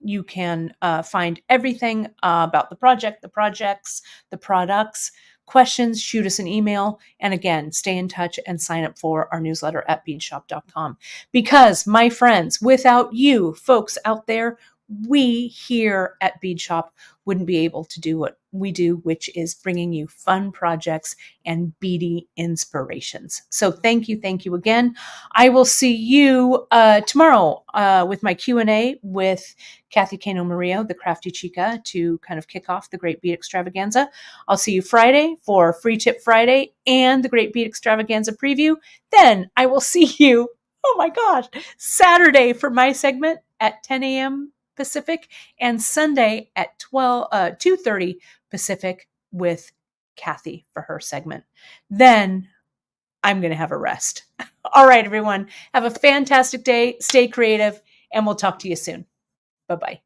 you can find everything about the project, the projects, the products. Questions, shoot us an email. And again, stay in touch and sign up for our newsletter at beadshop.com. Because, my friends, without you folks out there, we here at Beadshop wouldn't be able to do what we do, which is bringing you fun projects and beady inspirations. So thank you again. I will see you tomorrow with my Q&A with Kathy Cano Murillo, the Crafty Chica, to kind of kick off the Great Bead Extravaganza. I'll see you Friday for Free Tip Friday and the Great Bead Extravaganza preview. Then I will see you, oh my gosh, Saturday for my segment at 10 a.m. Pacific, and Sunday at 2:30 Pacific with Kathy for her segment. Then I'm going to have a rest. All right, everyone. Have a fantastic day. Stay creative, and we'll talk to you soon. Bye-bye.